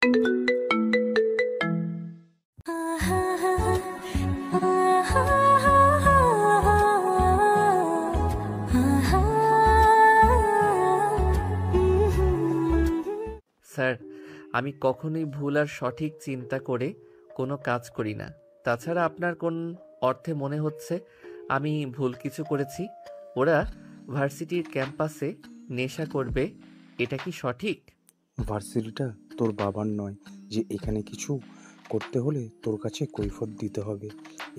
Sir, আমি কখনোই ভুল আর সঠিক চিন্তা করে কোনো কাজ করি না। তাছাড়া আপনার কোন অর্থে মনে হচ্ছে আমি ভুল কিছু করেছি? ওরা ভার্সিটির ক্যাম্পাসে নেশা করবে, এটা কি সঠিক? ভার্সিটিটা তোর বাবার নয় যে এখানে কিছু করতে হলে তোর কাছে কৈফিয়ত দিতে হবে।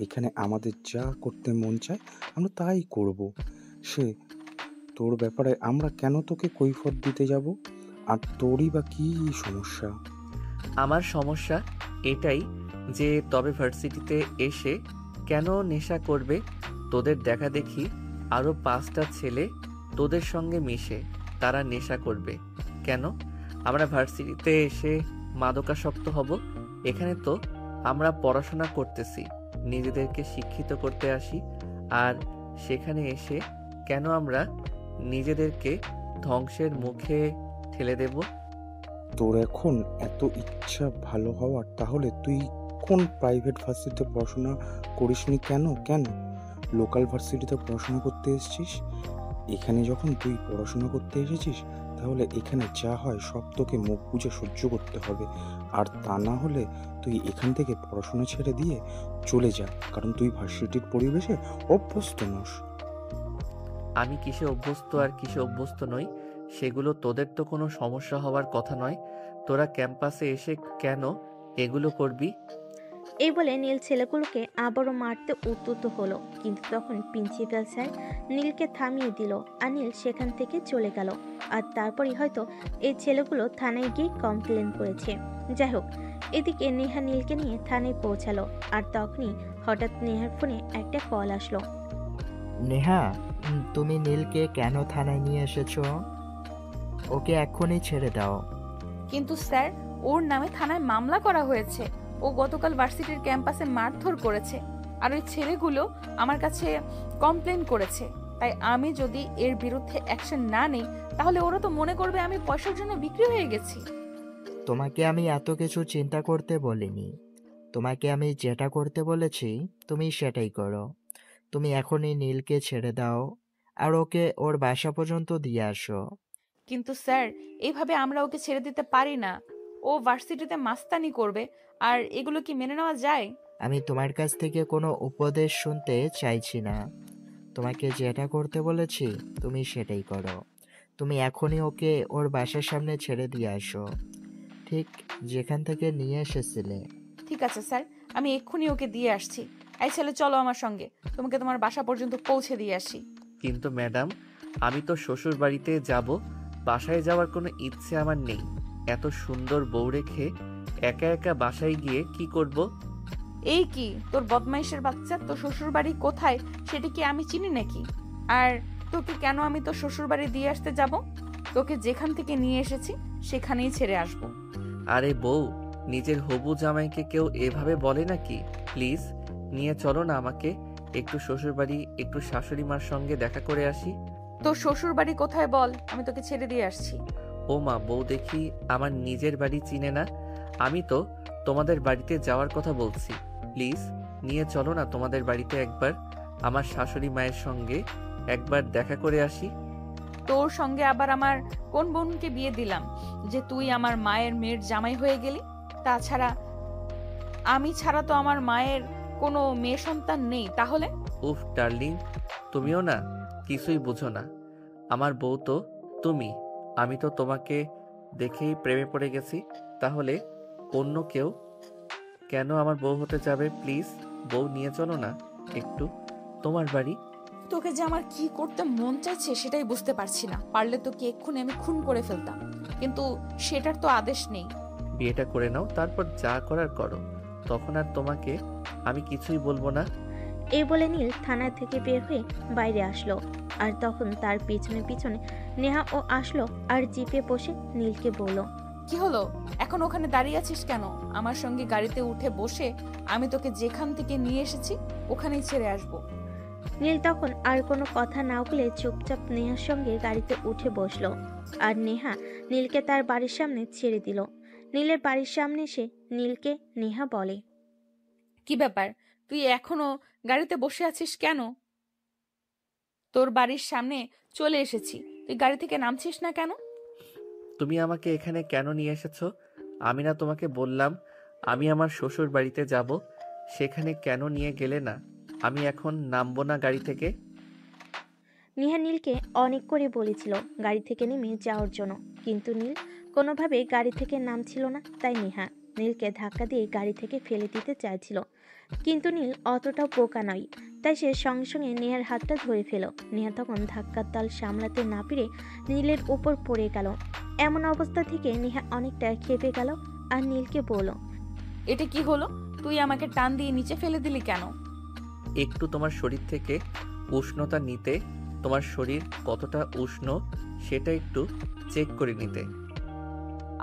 এখানে আমাদের যা করতে মন চায় আমরা তাই করব। সে তোর ব্যাপারে আমরা কেন তোকে কৈফিয়ত দিতে যাব? আর তোরই বা কী সমস্যা? আমার সমস্যা এটাই যে তবে ভার্সিটিতে এসে কেন নেশা করবে? তোদের দেখা দেখি আরও 5টা ছেলে তোদের সঙ্গে মিশে তারা নেশা করবে কেন? আমরা ভার্সিটিতে এসে মাদকাসক্ত হব? এখানে তো আমরা পড়াশোনা করতেছি, নিজেদেরকে শিক্ষিত করতে আসি, আর সেখানে এসে কেন আমরা নিজেদেরকে ধ্বংসের মুখে ঠেলে দেব? তোর এখন এত ইচ্ছা ভালো হওয়ার, তাহলে তুই কোন প্রাইভেট ভার্সিটিতে পড়াশোনা করিসনি কেন? লোকাল ভার্সিটিতে পড়াশোনা করতে এসেছিস। এখানে যখন তুই পড়াশোনা করতে এসেছিস, তাহলে এখানে যা হয় সব তোকে মুখ বুজে সহ্য করতে হবে। আর তা না হলে তুই এখান থেকে পড়াশোনা ছেড়ে দিয়ে চলে যা, কারণ তুই ভার্সিটির পরিবেশে অভ্যস্ত নস। আমি কিসে অভ্যস্ত আর কিসে অভ্যস্ত নই সেগুলো তোদের তো কোনো সমস্যা হওয়ার কথা নয়। তোরা ক্যাম্পাসে এসে কেন এগুলো করবি? এই বলে নীল ছেলেগুলোকে আবারও মারতে উদ্যত হলো, কিন্তু তখন প্রিন্সিপাল স্যার নীলকে থামিয়ে দিল আর নীল সেখান থেকে চলে গেল। আর তারপরই হয়তো এই ছেলেগুলো থানায় গিয়ে কমপ্লেন করেছে। যাই হোক, এদিকে নেহা নীলকে নিয়ে থানায় পৌঁছালো। আর তখনই হঠাৎ নেহার ফোনে একটা কল আসলো। নেহা, তুমি নীলকে কেন থানায় নিয়ে এসেছো? ওকে এক্ষুনি ছেড়ে দাও। কিন্তু স্যার, ওর নামে থানায় মামলা করা হয়েছে। ও গতকাল ভার্সিটির ক্যাম্পাসে মারধর করেছে, আর ওই ছেলেগুলো আমার কাছে কমপ্লেন করেছে। তাই আমি যদি এর বিরুদ্ধে অ্যাকশন না নেই, তাহলে ওরা তো মনে করবে আমি পয়সার জন্য বিক্রি হয়ে গেছি। তোমাকে আমি এত কিছু চিন্তা করতে বলিনি। তোমাকে আমি যেটা করতে বলেছি তুমি সেটাই করো। তুমি এখনই নীলকে ছেড়ে দাও আর ওকে ওর বাসা পর্যন্ত দিয়ে আসো। কিন্তু স্যার, এইভাবে আমরা ওকে ছেড়ে দিতে পারি না। ও ভার্সিটিতে মাস্তানি করবে, আর এগুলো কি মেনে নেওয়া যায়? আমি তোমার কাছ থেকে কোনো উপদেশ শুনতে চাইছি না। তোমাকে যেটা করতে বলেছি তুমি সেটাই করো। তুমি এখনই ওকে ওর বাসার সামনে ছেড়ে দিয়ে আসো, ঠিক যেখান থেকে নিয়ে এসেছিলে। ঠিক আছে স্যার, আমি এক্ষুনি ওকে দিয়ে আসছি। এই ছেলে, চলো আমার সঙ্গে, তোমাকে তোমার বাসা পর্যন্ত পৌঁছে দিয়ে আসি। কিন্তু ম্যাডাম, আমি তো শ্বশুর বাড়িতে যাব, বাসায় যাওয়ার কোনো ইচ্ছে আমার নেই। এত সুন্দর বউ রেখে একা একা বাসায় গিয়ে কি করব? এই কি তোর বদমাইশের বাচ্চা, তোর শ্বশুর বাড়ি কোথায় সেটা কি আমি চিনি নাকি? আর তোকে কেন আমি তোর শ্বশুর বাড়ি দিয়ে আসতে যাব? তোকে যেখান থেকে নিয়ে এসেছি সেখানেই ছেড়ে আসব। আরে বউ, নিজের হবু জামাইকে কেউ এভাবে বলে নাকি? প্লিজ নিয়ে চলো না আমাকে, একটু শ্বশুর বাড়ি, একটু শাশুড়ি মার সঙ্গে দেখা করে আসি। তোর শ্বশুর বাড়ি কোথায় বল, আমি তোকে ছেড়ে দিয়ে আসছি। ও মা, বউ দেখি আমার নিজের বাড়ি চিনে না। আমি তো তোমাদের বাড়িতে যাওয়ার কথা বলছি। প্লিজ নিয়ে চলো না তোমাদের বাড়িতে একবার, আমার শাশুড়ি মায়ের সঙ্গে একবার দেখা করে আসি। তোর সঙ্গে আবার আমার কোন বোনকে বিয়ে দিলাম যে তুই আমার মায়ের মেয়ের জামাই হয়ে গেলি? তাছাড়া আমি ছাড়া তো আমার মায়ের কোনো মেয়ে সন্তান নেই। তাহলে উফ ডার্লিং, তুমিও না কিছুই বুঝো না। আমার বউ তো তুমি। আমি তো তোমাকে দেখেই প্রেমে পড়ে গেছি। তাহলে অন্য কেউ কেন আমার বউ হতে যাবে? প্লিজ বউ নিয়ে চলো না একটু তোমার বাড়ি। তোকে যে আমার কি করতে মন চাইছে সেটাই বুঝতে পারছি না। পারলে তোকে এক্ষুনি আমি খুন করে ফেলতাম, কিন্তু সেটার তো আদেশ নেই। বিয়েটা করে নাও, তারপর যা করার করো, তখন আর তোমাকে আমি কিছুই বলবো না। এই বলে নীল থানা থেকে বের হয়ে বাইরে আসলো। আর তখন তার পিছনে পিছনে নেহা ও আসলো আর জিপে বসে নীলকে বলল, কি হলো? এখন ওখানে দাঁড়িয়ে আছিস কেন? আমার সঙ্গে গাড়িতে উঠে বসে আমি তোকে যেখান থেকে নিয়ে এসেছি ওখানেই ছেড়ে আসবো। নীল তখন আর কোনো কথা না বলে চুপচাপ নেহার সঙ্গে গাড়িতে উঠে বসলো। আর নেহা নীলকে তার বাড়ির সামনে ছেড়ে দিল। নীলের বাড়ির সামনে এসে নীলকে নেহা বলে, কি ব্যাপার, তুই এখনো গাড়িতে বসে আছিস কেন? তোর বাড়ির সামনে চলে এসেছি, তুই গাড়ি থেকে নামছিস না কেন? তুমি আমাকে এখানে কেন নিয়ে এসেছো? আমি না তোমাকে বললাম আমি আমার শ্বশুর বাড়িতে যাব? সেখানে কেন নিয়ে গেলে না? আমি এখন নামবো না গাড়ি থেকে। নেহা নীলকে অনেক করে বলেছিল গাড়ি থেকে নেমে যাওয়ার জন্য, কিন্তু নীল কোনোভাবে গাড়ি থেকে নামছিল না। তাই নেহা নীলকে ধাক্কা দিয়ে গাড়ি থেকে ফেলে দিতে চাইছিল, কিন্তু নীল অতটাও বোকা নয়। তাই সে সঙ্গে সঙ্গে নেহার হাতটা ধরে ফেল। নেহা তখন ধাক্কার তাল সামলাতে না পেরে নীলের উপর পড়ে গেল। এমন অবস্থা থেকে নেহা অনেকটা খেপে গেল আর নীলকে বলল, এটা কি হলো? তুই আমাকে টান দিয়ে নিচে ফেলে দিলি কেন? একটু তোমার শরীর থেকে উষ্ণতা নিতে, তোমার শরীর কতটা উষ্ণ সেটা একটু চেক করে নিতে।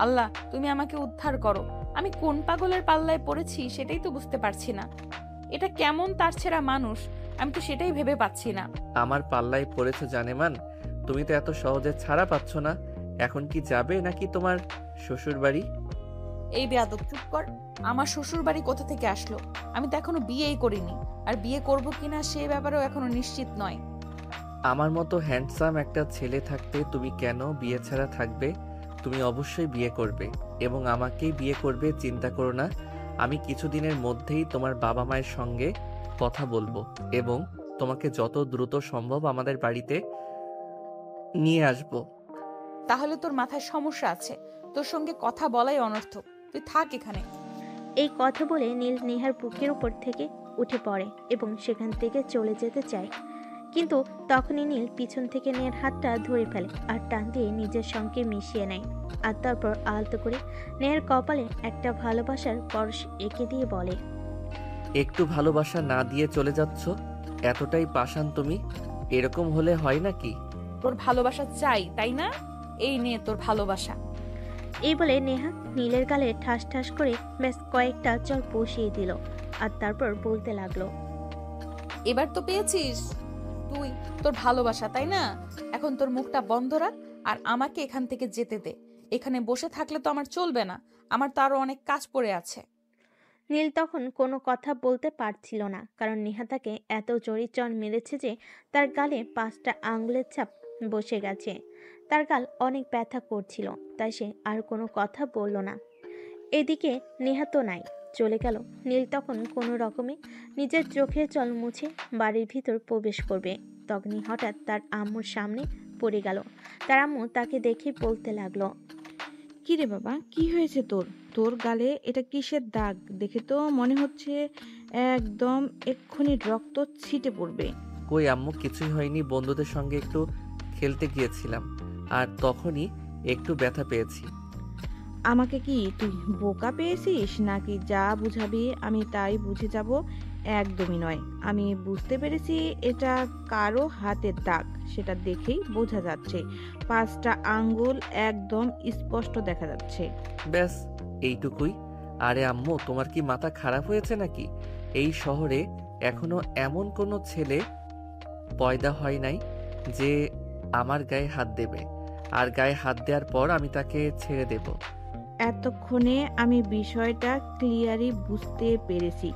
আল্লাহ, তুমি আমাকে উদ্ধার করো। আমি কোন পাগলের পাল্লায় পড়েছি সেটাই তো বুঝতে পারছি না। এটা কেমন তারছেড়া মানুষ, আমি তো সেটাই ভেবে পাচ্ছি না। আমার পাল্লায় পড়েছো জানেমান? তুমি তো এত সহজে ছাড়া পাচ্ছ না। এখন কি যাবে নাকি তোমার শ্বশুর বাড়ি? এই বেয়াদব, চুপ কর। আমার শ্বশুর বাড়ি কোথা থেকে আসলো? আমি তো এখনো বিয়েই করিনি, আর বিয়ে করব কিনা সে ব্যাপারেও এখনো নিশ্চিত নয়। আমার মতো হ্যান্ডসাম একটা ছেলে থাকতে তুমি কেন বিয়ে ছাড়া থাকবে? তুমি অবশ্যই বিয়ে করবে এবং আমাকেই বিয়ে করবে, চিন্তা করো না। আমি কিছুদিনের মধ্যেই তোমার বাবা মায়ের সঙ্গে কথা বলবো এবং তোমাকে যত দ্রুত সম্ভব আমাদের বাড়িতে নিয়ে আসবো। তাহলে তোর মাথায় সমস্যা আছে, তোর সঙ্গে কথা বলাই অনর্থক। তুই থাক এখানে। এই কথা বলে নীল নেহার বুকের উপর থেকে উঠে পড়ে এবং সেখান থেকে চলে যেতে চায়, কিন্তু তখনই নীল পিছন থেকে নেহার হাতটা ধরে ফেলে আর টান দিয়ে নিজের সঙ্গে মিশিয়ে নেয়। আর তারপর আলতো করে নেহার কপালে একটা ভালোবাসার পরশ এঁকে দিয়ে বলে, একটু ভালোবাসা না দিয়ে চলে যাচ্ছ? এতটাই পাষাণ তুমি? এরকম হলে হয় নাকি? তোর ভালোবাসা চাই, তাই না? এই নে তোর ভালোবাসা। এই বলে নেহা নীলের গালে ঠাস ঠাস করে ব্যাস কয়েকটা চল বসিয়ে দিল আর তারপর বলতে লাগলো, এবার তো পেয়েছিস তুই তোর ভালোবাসা, তাই না? এখন তোর মুখটা বন্ধ রাখ আর আমাকে এখান থেকে যেতে দে। এখানে বসে থাকলে তো আমার চলবে না, আমার তো আরো অনেক কাজ পড়ে আছে। নীল তখন কোনো কথা বলতে পারছিল না, কারণ নেহা তাকে এত জোরে চড় মেরেছে যে তার গালে 5টা আঙুলের ছাপ বসে গেছে। তার গাল অনেক ব্যথা করছিল, তাই সে আর কোনো কথা বলল না। এদিকে নেহা তো নাই, চলে গেল। নীল তখন কোনো রকমে নিজের চোখের জল মুছে বাড়ির ভিতর প্রবেশ করবে, তখনই হঠাৎ তার আম্মুর সামনে পড়ে গেল। তার আম্মু তাকে দেখে বলতে লাগলো, কি রে বাবা, কি হয়েছে তোর? তোর গালে এটা কিসের দাগ? দেখে তো মনে হচ্ছে একদম এক্ষুনি রক্ত ছিটে পড়বে। কই আম্মু, কিছুই হয়নি। বন্ধুদের সঙ্গে একটু খেলতে গিয়েছিলাম আর তখনই একটু ব্যথা পেয়েছি। আমাকে কি তুই বোকা পেয়েছিস নাকি যা বুঝাবি আমি তাই বুঝে যাব? একদমই নয়, আমি বুঝতে পেরেছি এটা কারো হাতের দাগ, সেটা দেখেই বোঝা যাচ্ছে। 5টা আঙ্গুল একদম স্পষ্ট দেখা যাচ্ছে। ব্যাস এইটুকুই। আরে আম্মু, তোমার কি মাথা খারাপ হয়েছে নাকি? এই শহরে এখনো এমন কোনো ছেলে পয়দা হয় নাই যে আমার গায়ে হাত দেবে, আর গায়ে হাত দেওয়ার পর আমি তাকে ছেড়ে দেব। এতক্ষণে আমি বিষয়টা ক্লিয়ারই বুঝতে পেরেছি।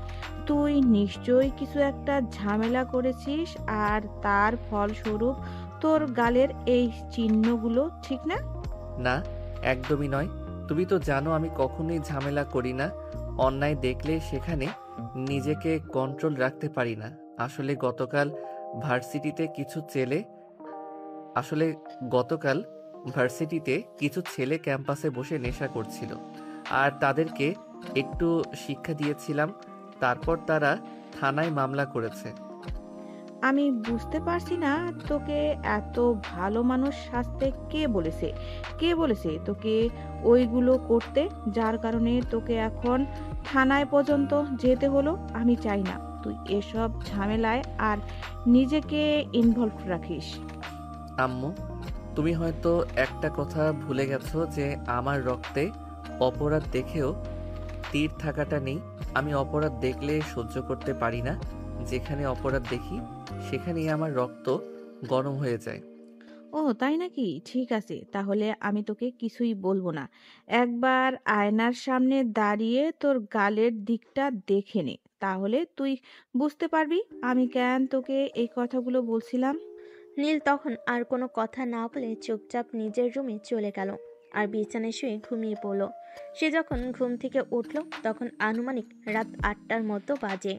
তুই নিশ্চয়ই কিছু একটা ঝামেলা করেছিস আর তার ফলস্বরূপ তোর গালের এই চিহ্নগুলো, ঠিক না? না, একদমই নয়। তুমি তো জানো আমি কখনোই ঝামেলা করি না। অন্যায় দেখলে সেখানে নিজেকে কন্ট্রোল রাখতে পারি না। আসলে গতকাল কিছু ছেলে ক্যাম্পাসে বসে নেশা করছিল, আর তাদেরকে একটু শিক্ষা দিয়েছিলাম। তারপর তারা থানায় মামলা করেছে। আমি বুঝতে পারছি না, তোকে এত ভালো মানুষ সাজতে কে বলেছে? কে বলেছে তোকে ওইগুলো করতে, যার কারণে তোকে এখন থানায় পর্যন্ত যেতে হলো? আমি চাই না তুই এসব ঝামেলায় আর নিজেকে ইনভলভ রাখিস। আম্মু, তুমি হয়তো একটা কথা ভুলে গেছো যে আমার রক্তে অপরাধ দেখেও তীর থাকাটা নেই। আমি অপরাধ দেখলে সহ্য করতে পারি না। যেখানে অপরাধ দেখি সেখানেই আমার রক্ত গরম হয়ে যায়। ও তাই নাকি? ঠিক আছে, তাহলে আমি তোকে কিছুই বলবো না। একবার আয়নার সামনে দাঁড়িয়ে তোর গালের দিকটা দেখে নে, তাহলে তুই বুঝতে পারবি আমি কেন তোকে এই কথাগুলো বলছিলাম। নীল তখন আর কোনো কথা না বলে চুপচাপ নিজের রুমে চলে গেল আর বিছানায় শুয়ে ঘুমিয়ে পড়ল। সে যখন ঘুম থেকে উঠল তখন আনুমানিক রাত 8টার মতো বাজে।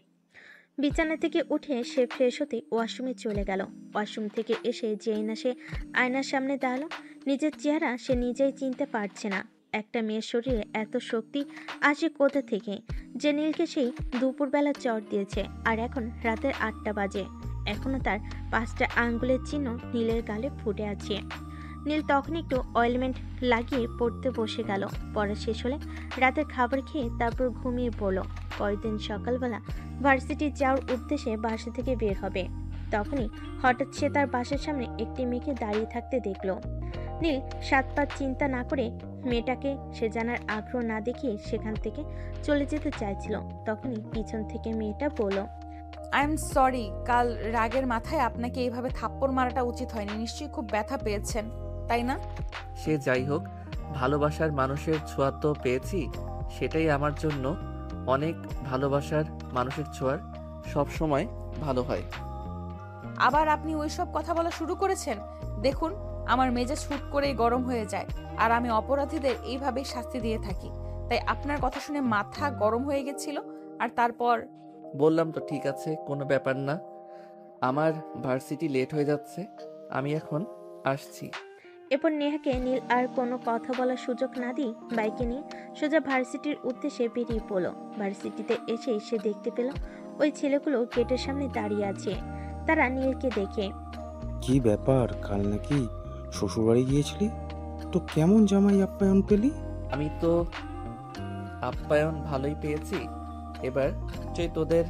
বিছানা থেকে উঠে সে ফ্রেশ হতে ওয়াশরুমে চলে গেল। ওয়াশরুম থেকে এসে যেই না সে আয়নার সামনে দাঁড়ালো, নিজের চেহারা সে নিজেই চিনতে পারছে না। একটা মেয়ের শরীরে এত শক্তি আসে কোথা থেকে, যে নীলকে সেই দুপুরবেলা চড় দিয়েছে আর এখন রাতের 8টা বাজে। এখনো তার 5টা আঙ্গুলের চিহ্ন নীলের গালে ফুটে আছে। নীল তখন একটু অয়েলমেন্ট লাগিয়ে পড়তে বসে গেল। পড়া শেষ হলে রাতের খাবার খেয়ে তারপর ঘুমিয়ে পড়ল। পরের দিন সকালবেলা ভার্সিটি যাওয়ার উদ্দেশ্যে বাসা থেকে বের হবে। তখনই হঠাৎ সে তার বাসার সামনে একটি মেয়েকে দাঁড়িয়ে থাকতে দেখল। নীল 7 পাঁচ চিন্তা না করে মেয়েটাকে সে জানার আগ্রহ না দেখিয়ে সেখান থেকে চলে যেতে চাইছিল। তখনই পিছন থেকে মেয়েটা বলল, আই এম সরি, কাল রাগের মাথায় আপনাকে এইভাবে থাপ্পড় মারাটা উচিত হয়নি। নিশ্চয়ই খুব ব্যথা পেয়েছেন, তাই না? সে যাই হোক, ভালোবাসার মানুষের ছোঁয়া তো পেয়েছি, সেটাই আমার জন্য অনেক। ভালোবাসার মানুষের ছোঁয়ার সব সময় ভালো হয়। আবার আপনি ওইসব কথা বলা শুরু করেছেন। দেখুন, আমার মেজাজ হুট করেই গরম হয়ে যায়, আর আমি অপরাধীদের এইভাবেই শাস্তি দিয়ে থাকি। তাই আপনার কথা শুনে মাথা গরম হয়ে গেছিল। আর তারপর বললাম তো ঠিক আছে, কোনো ব্যাপার না। আমার ভার্সিটি লেট হয়ে যাচ্ছে, আমি এখন আসছি। এরপর নেহাকে নীল আর কোনো কথা বলার সুযোগ না দিয়ে বাইকে নিয়ে সোজা ভার্সিটির উদ্দেশ্যে বেরিয়ে পড়ল। ভার্সিটিতে এসে সে দেখতে পেল ওই ছেলেগুলো গেটের সামনে দাঁড়িয়ে আছে। তারা নীলকে দেখে, কি ব্যাপার, কাল নাকি শ্বশুরবাড়ি গিয়েছিলি? তো কেমন জামাই আপ্যায়ন পেলি? আমি তো আপ্যায়ন ভালোই পেয়েছি। এবার তোদের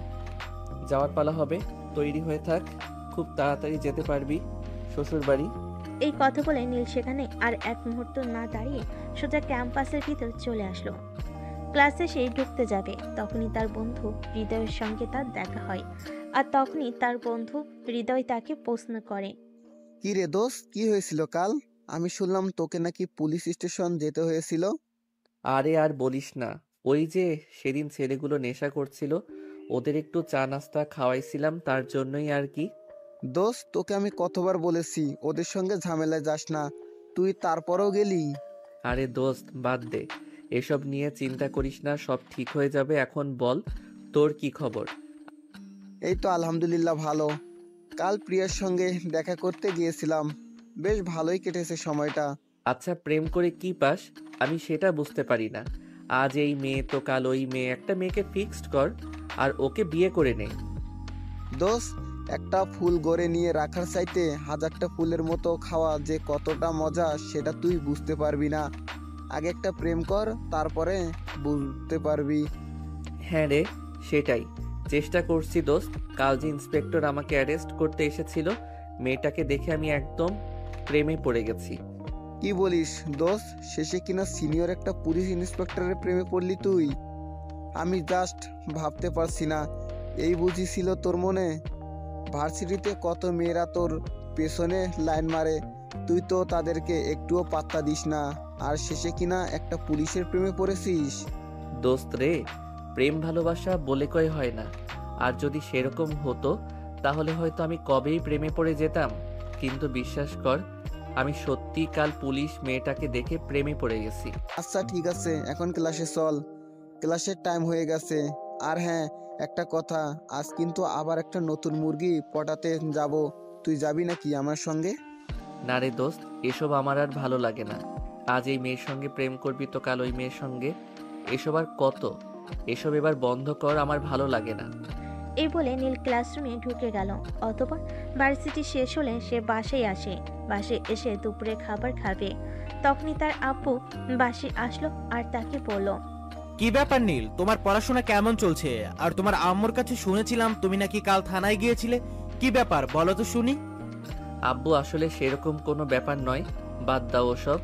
যাওয়ার পালা হবে, তৈরি হয়ে থাক, খুব তাড়াতাড়ি যেতে পারবি শ্বশুর বাড়ি। এই কথা বলে নীল সেখানে আর এক মুহূর্ত না দাঁড়িয়ে সোজা ক্যাম্পাসের ভিতর চলে আসলো। ক্লাসে সে ঢুকতে যাবে, তখনই তার বন্ধু হৃদয়ের সঙ্গে তার দেখা হয়। আর তখনই তার বন্ধু হৃদয় তাকে প্রশ্ন করে, কি রে দোস্ত, কি হয়েছিল কাল? আমি শুনলাম তোকে নাকি পুলিশ স্টেশন যেতে হয়েছিল। আরে আর বলিস না, ওই যে সেদিন ছেলেগুলো নেশা করছিল, ওদের একটু চা নাস্তা খাওয়াইছিলাম, তার জন্যই আর কি। দোস্ত, তোকে আমি কতবার বলেছি ওদের সঙ্গে ঝামেলায় যাস না, তুই তারপরেও গেলি। আরে দোস্ত বাদ দে, এসব নিয়ে চিন্তা করিস না, সব ঠিক হয়ে যাবে। এখন বল, তোর কি খবর? এই তো আলহামদুলিল্লাহ ভালো। কাল প্রিয়ার সঙ্গে দেখা করতে গিয়েছিলাম, বেশ ভালোই কেটেছে সময়টা। আচ্ছা, প্রেম করে কি পাস আমি সেটা বুঝতে পারি না। আজ এই মেয়ে তো কাল ওই মেয়ে, একটা মেয়েকে ফিক্সড কর আর ওকে বিয়ে করে নে। দোস্ত, একটা ফুল গড়ে নিয়ে রাখার চাইতে হাজারটা ফুলের মতো খাওয়া যে কতটা মজা সেটা তুই বুঝতে পারবি না। আগে একটা প্রেম কর, তারপরে বুঝতে পারবি। হ্যাঁ রে, সেটাই চেষ্টা করছি দোস্ত। কাল যে ইন্সপেক্টর আমাকে অ্যারেস্ট করতে এসেছিল, মেয়েটাকে দেখে আমি একদম প্রেমে পড়ে গেছি। কি বলিস দোস্ত, শেষে কিনা সিনিয়র একটা পুলিশ ইন্সপেক্টরের প্রেমে পড়লি তুই? আমি জাস্ট ভাবতে পারছি না, এই বুঝি ছিল তোর মনে? ভার্সিটিতে কত মেয়েরা তোর পেছনে লাইন মারে, তুই তো তাদেরকে একটুও পাত্তা দিস না, আর শেষে কিনা একটা পুলিশের প্রেমে পড়েছিস। দোস্ত রে, প্রেম ভালোবাসা বলে কয় হয় না। আর যদি সেরকম হতো তাহলে হয়তো আমি কবেই প্রেমে পড়ে যেতাম। কিন্তু বিশ্বাস কর, আমি সত্যি কাল পুলিশ মেয়েটাকে দেখে প্রেমে পড়ে গেছি। আচ্ছা ঠিক আছে, এখন ক্লাসে চল, ক্লাসের টাইম হয়ে গেছে। আর হ্যাঁ, একটা কথা, আজ কিন্তু আবার একটা নতুন মুরগি পটাতে যাব, তুই যাবি নাকি আমার সঙ্গে? না রে দোস্ত, এসব আমার আর ভালো লাগে না। আজ এই মেয়ের সঙ্গে প্রেম করবি তো কাল ওই মেয়ের সঙ্গে, এসব আর কত? এসব এবার বন্ধ কর, আমার ভালো লাগে না। এই বলে নীল ক্লাসরুমে ঢুকে গেল। অতঃপর ভার্সিটি শেষ হলে সে বাসায় আসে। বাসায় এসে দুপুরে খাবার খাবে। তখনই তার আব্বু বাসে আসলো আর তাকে বলল, কি ব্যাপার নীল, তোমার পড়াশোনা কেমন চলছে? আর তোমার আম্মুর কাছে শুনেছিলাম তুমি নাকি কাল থানায় গিয়েছিলে, কি ব্যাপার বলো তো শুনি। আব্বু, আসলে সেরকম কোনো ব্যাপার নয়, বাদ দাও ওসব।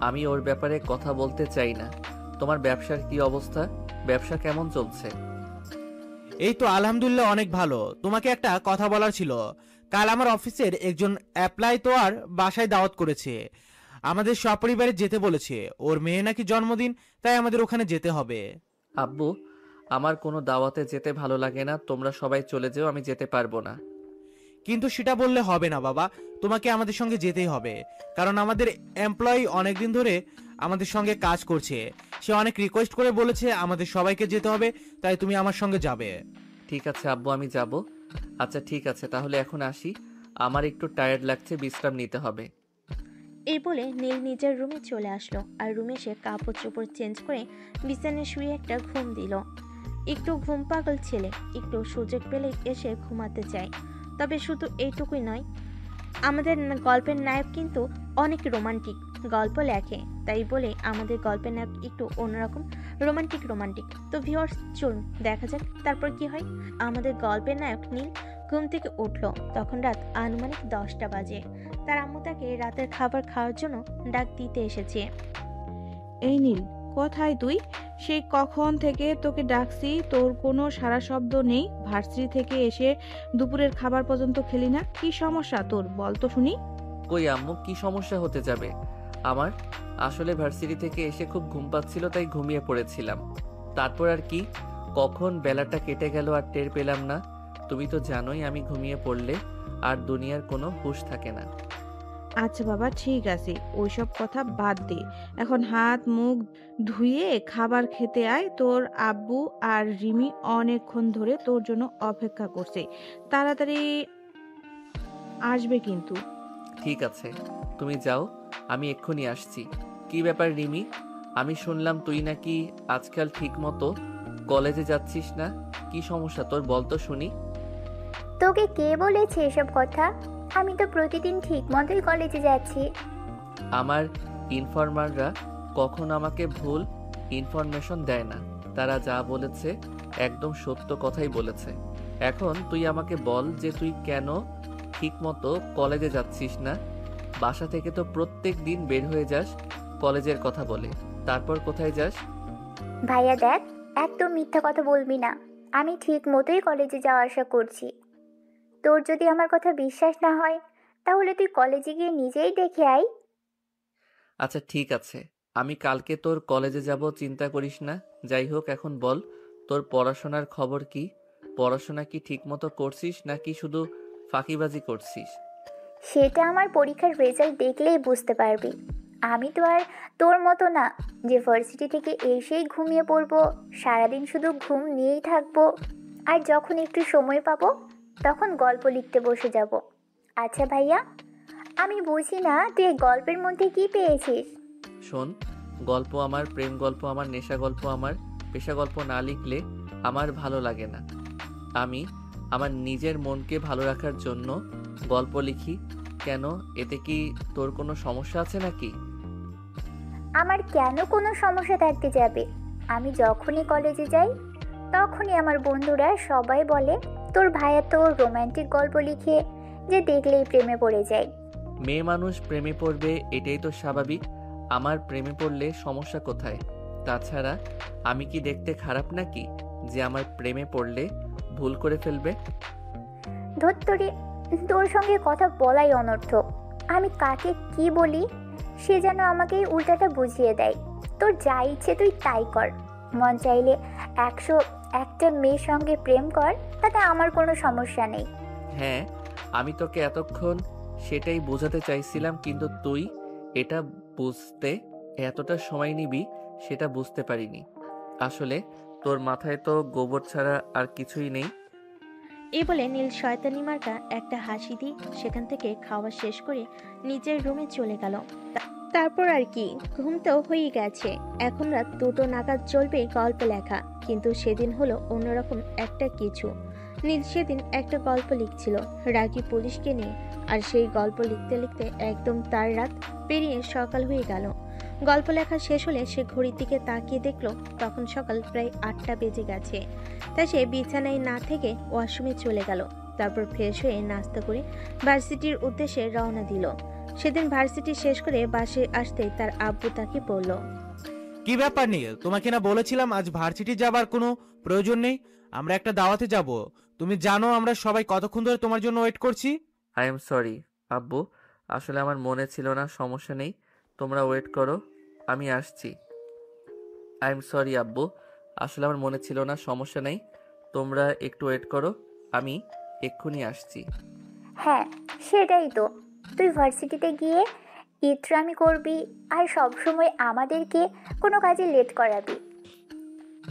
আমি ওর ব্যাপারে কথা বলতে চাই না। তোমার ব্যবসার কি অবস্থা? ব্যবসা কেমন চলছে? এই তো আলহামদুলিল্লাহ অনেক ভালো। তোমাকে একটা কথা বলার ছিল, কাল আমার অফিসের একজন অ্যাপ্লাই তো আর বাসায় দাওয়াত করেছে, আমাদের সপরিবারে যেতে বলেছে। ওর মেয়ে নাকি জন্মদিন, তাই আমাদের ওখানে যেতে হবে। আব্বু, আমার কোনো দাওয়াতে যেতে ভালো লাগে না, তোমরা সবাই চলে যেও, আমি যেতে পারবো না। কিন্তু সেটা বললে হবে না বাবা, তোমাকে আমাদের সঙ্গে যেতেই হবে, কারণ আমাদের এমপ্লয়ি অনেকদিন ধরে আমাদের সঙ্গে কাজ করছে। সে অনেক রিকোয়েস্ট করে বলেছে আমাদের সবাইকে যেতে হবে, তাই তুমি আমার সঙ্গে যাবে। ঠিক আছে আব্বু, আমি যাব। আচ্ছা ঠিক আছে, তাহলে এখন আসি, আমার একটু টায়ার্ড লাগছে, বিশ্রাম নিতে হবে। এই বলে নীল নিজের রুমে চলে আসলো আর রুমে এসে কাপড় চোপড় চেঞ্জ করে বিছানায় শুয়ে একটা ঘুম দিল। একটু ঘুম পাগল ছেলে, একটু সুযোগ পেলে এসে ঘুমাতে চায়। তবে শুধু এইটুকুই নয়, আমাদের গল্পের নায়ক কিন্তু অনেক রোমান্টিক গল্প লেখে, তাই বলে আমাদের গল্পের নায়ক একটু অন্যরকম রোমান্টিক। তো ভিউয়ার্স, চলুন দেখা যাক তারপর কি হয়। আমাদের গল্পের নায়ক নীল ঘুম থেকে উঠলো, তখন রাত আনুমানিক 10টা বাজে। তার আম্মু তাকে রাতের খাবার খাওয়ার জন্য ডাক দিতে এসেছে। এই নীল, কোথায় তুই? সেই কখন থেকে তোকে ডাকছি, তোর কোনো সাড়া শব্দ নেই। ভার্সিটি থেকে এসে দুপুরের খাবার পর্যন্ত খেলি না, কি সমস্যা তোর বল তো শুনি। কই আম্মু, কি সমস্যা হতে যাবে আমার? আসলে ভার্সিটি থেকে এসে খুব ঘুম পাচ্ছিল, তাই ঘুমিয়ে পড়েছিলাম। তারপর আর কি, কখন বেলাটা কেটে গেল আর টের পেলাম না। তুমি তো জানোই আমি ঘুমিয়ে পড়লে আর দুনিয়ার কোনো হুঁশ থাকে না। আচ্ছা বাবা, ঠিক আছে, ওইসব কথা বাদ দে। এখন হাত মুখ ধুয়ে খাবার খেতে আয়। তোর আব্বু আর রিমি অনেকক্ষণ ধরে তোর জন্য অপেক্ষা করছে, তাড়াতাড়ি আসবে কিন্তু। ঠিক আছে, তুমি যাও, আমি এক্ষুনি আসছি। কি ব্যাপার রিমি, আমি শুনলাম তুই নাকি আজকাল ঠিক মতো কলেজে যাচ্ছিস না, কি সমস্যা তোর, বল তো শুনি। তোকে কে বলেছে এসব কথা? আমি তো প্রতিদিন ঠিক মতোই কলেজে যাচ্ছি। আমার ইনফরমাররা কখনো আমাকে ভুল ইনফরমেশন দেয় না, তারা যা বলেছে একদম সত্য কথাই বলেছে। এখন তুই আমাকে বল যে তুই কেন ঠিক মতো কলেজে যাচ্ছিস না। বাসা থেকে তো প্রত্যেক দিন বের হয়ে যাস কলেজের কথা বলে, তারপর কোথায় যাস? ভাইয়া দেখ, একদম মিথ্যা কথা বলবি না। আমি ঠিক মতোই কলেজে যাওয়া আসা করছি। তোর যদি আমার কথা বিশ্বাস না হয়, তাহলে তুই কলেজে গিয়ে নিজেই দেখে আয়। আচ্ছা ঠিক আছে, আমি কালকে তোর কলেজে যাব, চিন্তা করিস না। যাই হোক, এখন বল তোর পড়াশোনার খবর কি? পড়াশোনা কি ঠিক মতো করছিস নাকি শুধু ফাঁকিবাজি করছিস? সেটা আমার পরীক্ষার রেজাল্ট দেখলেই বুঝতে পারবি। আমি তো আর তোর মতো না যে ভার্সিটি থেকে এসেই ঘুমিয়ে পড়বো, সারাদিন শুধু ঘুম নিয়েই থাকবো, আর যখন একটু সময় পাবো তখন গল্প লিখতে বসে যাব। আচ্ছা ভাইয়া, আমি বুঝি না তুই এই গল্পের মধ্যে কি পেয়েছিস। শোন, গল্প আমার, প্রেম গল্প আমার, নেশা গল্প আমার, পেশা গল্প না লিখলে আমার ভালো লাগে না। আমি আমার নিজের মনকে ভালো রাখার জন্য গল্প লিখি। কেন, এতে কি তোর কোনো সমস্যা আছে নাকি? আমার কেন কোনো সমস্যা থাকতে যাবে? আমি যখনই কলেজে যাই তখনই আমার বন্ধুরা সবাই বলে তোর ভাইয়া তো রোমান্টিক গল্প লিখে যে দেখলেই প্রেমে পড়ে যায়। মেয়ে মানুষ প্রেমে পড়বে, এটাই তো স্বাভাবিক। আমার প্রেমে পড়লে সমস্যা কোথায়? তাছাড়া আমি কি দেখতে খারাপ নাকি যে আমার প্রেমে পড়লে ভুল করে ফেলবে? ধত্তরি, তোর সঙ্গে কথা বলাই অনর্থক। আমি কাকে কি বলি সে যেন আমাকে উল্টাটা বুঝিয়ে দেয়। তোর যা ইচ্ছে তুই তাই কর, মন চাইলে 101টা মেয়ের সঙ্গে প্রেম কর, তাতে আমার কোনো সমস্যা নেই। হ্যাঁ, আমি তোকে এতক্ষণ সেটাই বোঝাতে চাইছিলাম, কিন্তু তুই এটা বুঝতে এতটা সময় নিবি সেটা বুঝতে পারিনি। আসলে তোর মাথায় তো গোবর ছাড়া আর কিছুই নেই। এই বলে নীল শয়তানি মার্কা একটা হাসি দিয়ে সেখান থেকে খাওয়া শেষ করে নিজের রুমে চলে গেল। তারপর আর কি, ঘুম তো হয়ে গেছে, এখন রাত 2টো নাগাদ চলবে গল্প লেখা। কিন্তু সেদিন হলো অন্যরকম একটা কিছু। নীল সেদিন একটা গল্প লিখছিল রাগী পুলিশকে নিয়ে, আর সেই গল্প লিখতে লিখতে একদম তার রাত পেরিয়ে সকাল হয়ে গেল। গল্প লেখা শেষ হলে সে ঘড়ির দিকে তাকিয়ে দেখলো তখন সকাল প্রায় 8টা বেজে গেছে। তাই সে বিছানায় না থেকে ওয়াশরুমে চলে গেল। তারপর ফ্রেশ হয়ে নাস্তা করে ভার্সিটির উদ্দেশ্যে রওনা দিল। সেদিন ভার্সিটি শেষ করে বাসে আসতে তার আব্বু তাকে বলল, কি ব্যাপার নীল, তোমাকে না বলেছিলাম আজ ভার্সিটি যাবার কোনো প্রয়োজন নেই, আমরা একটা দাওয়াতে যাব। তুমি জানো আমরা সবাই কতক্ষণ ধরে তোমার জন্য ওয়েট করছি। আই এম সরি আব্বু, আসলে আমার মনে ছিল না। সমস্যা নেই, তোমরা ওয়েট করো, আমি আসছি। আই এম সরি আব্বু, আসলে আমার মনে ছিল না। সমস্যা নেই, তোমরা একটু ওয়েট করো, আমি এক্ষুনি আসছি। হ্যাঁ, সেটাই তো। তুই ভার্সিটিতে গিয়ে ইতরামি করবি আর সবসময় আমাদেরকে কোনো কাজে লেট করাবি।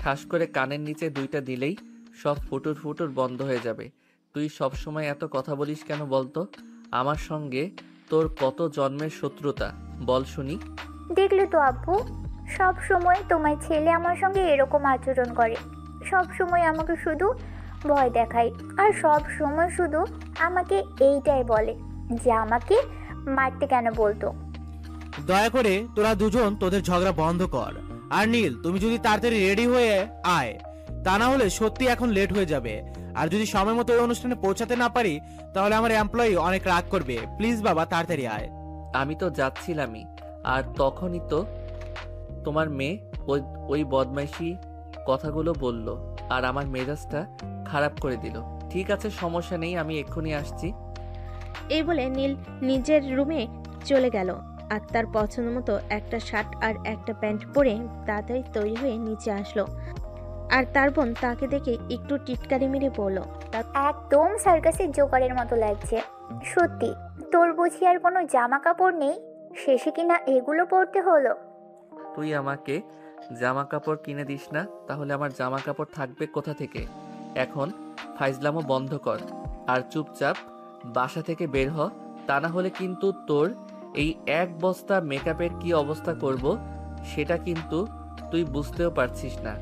ঠাস করে কানের নিচে দুইটা দিলেই সব ফুটুর ফুটুর বন্ধ হয়ে যাবে। তুই সব সময় এত কথা বলিস কেন বলতো? আমার সঙ্গে তোর কত জন্মের শত্রুতা, বল শুনি। দেখলে তো আব্বু, সব সময় তোমার ছেলে আমার সঙ্গে এরকম আচরণ করে। সব সময় আমাকে শুধু ভয় দেখায় আর সব সময় শুধু আমাকে এইটাই বলে যে আমাকে মারতে কেন বলতো। দয়া করে তোরা দুজন তোদের ঝগড়া বন্ধ কর। আর নীল, তুমি যদি তাড়াতাড়ি রেডি হয়ে আয়, তা না হলে সত্যি এখন লেট হয়ে যাবে। আর যদি সময় মতো ওই অনুষ্ঠানে পৌঁছাতে না পারি তাহলে আমার এমপ্লয়ি অনেক রাগ করবে। প্লিজ বাবা, তাড়াতাড়ি আয়। আমি তো যাচ্ছিলামই, আর তখনই তো তোমার মেয়ে ওই ওই বদমাইশি কথাগুলো বলল আর আমার মেজাজটা খারাপ করে দিল। ঠিক আছে, সমস্যা নেই, আমি এক্ষুনি আসছি। এই বলে নীল নিজের রুমে চলে গেল আর তার পছন্দ মতো একটা শার্ট আর একটা প্যান্ট পরে তাড়াতাড়ি তৈরি হয়ে নিচে আসলো। আর তার বোন তাকে দেখে একটু টিটকারি মেরে বলল, একদম সার্কাসের জোকারের মতো লাগছে। সত্যি, তোর বুঝি আর কোনো জামা কাপড় নেই? শেষে কিনা এগুলো পরতে হলো। তুই আমাকে জামা কাপড় কিনে দিস না, তাহলে আমার জামা কাপড় থাকবে কোথা থেকে? এখন ফাইজলামো বন্ধ কর আর চুপচাপ বাসা থেকে বের হ, তা না হলে কিন্তু তোর এই এক বস্তা মেকআপের কি অবস্থা করব সেটা কিন্তু তুই বুঝতেও পারছিস না।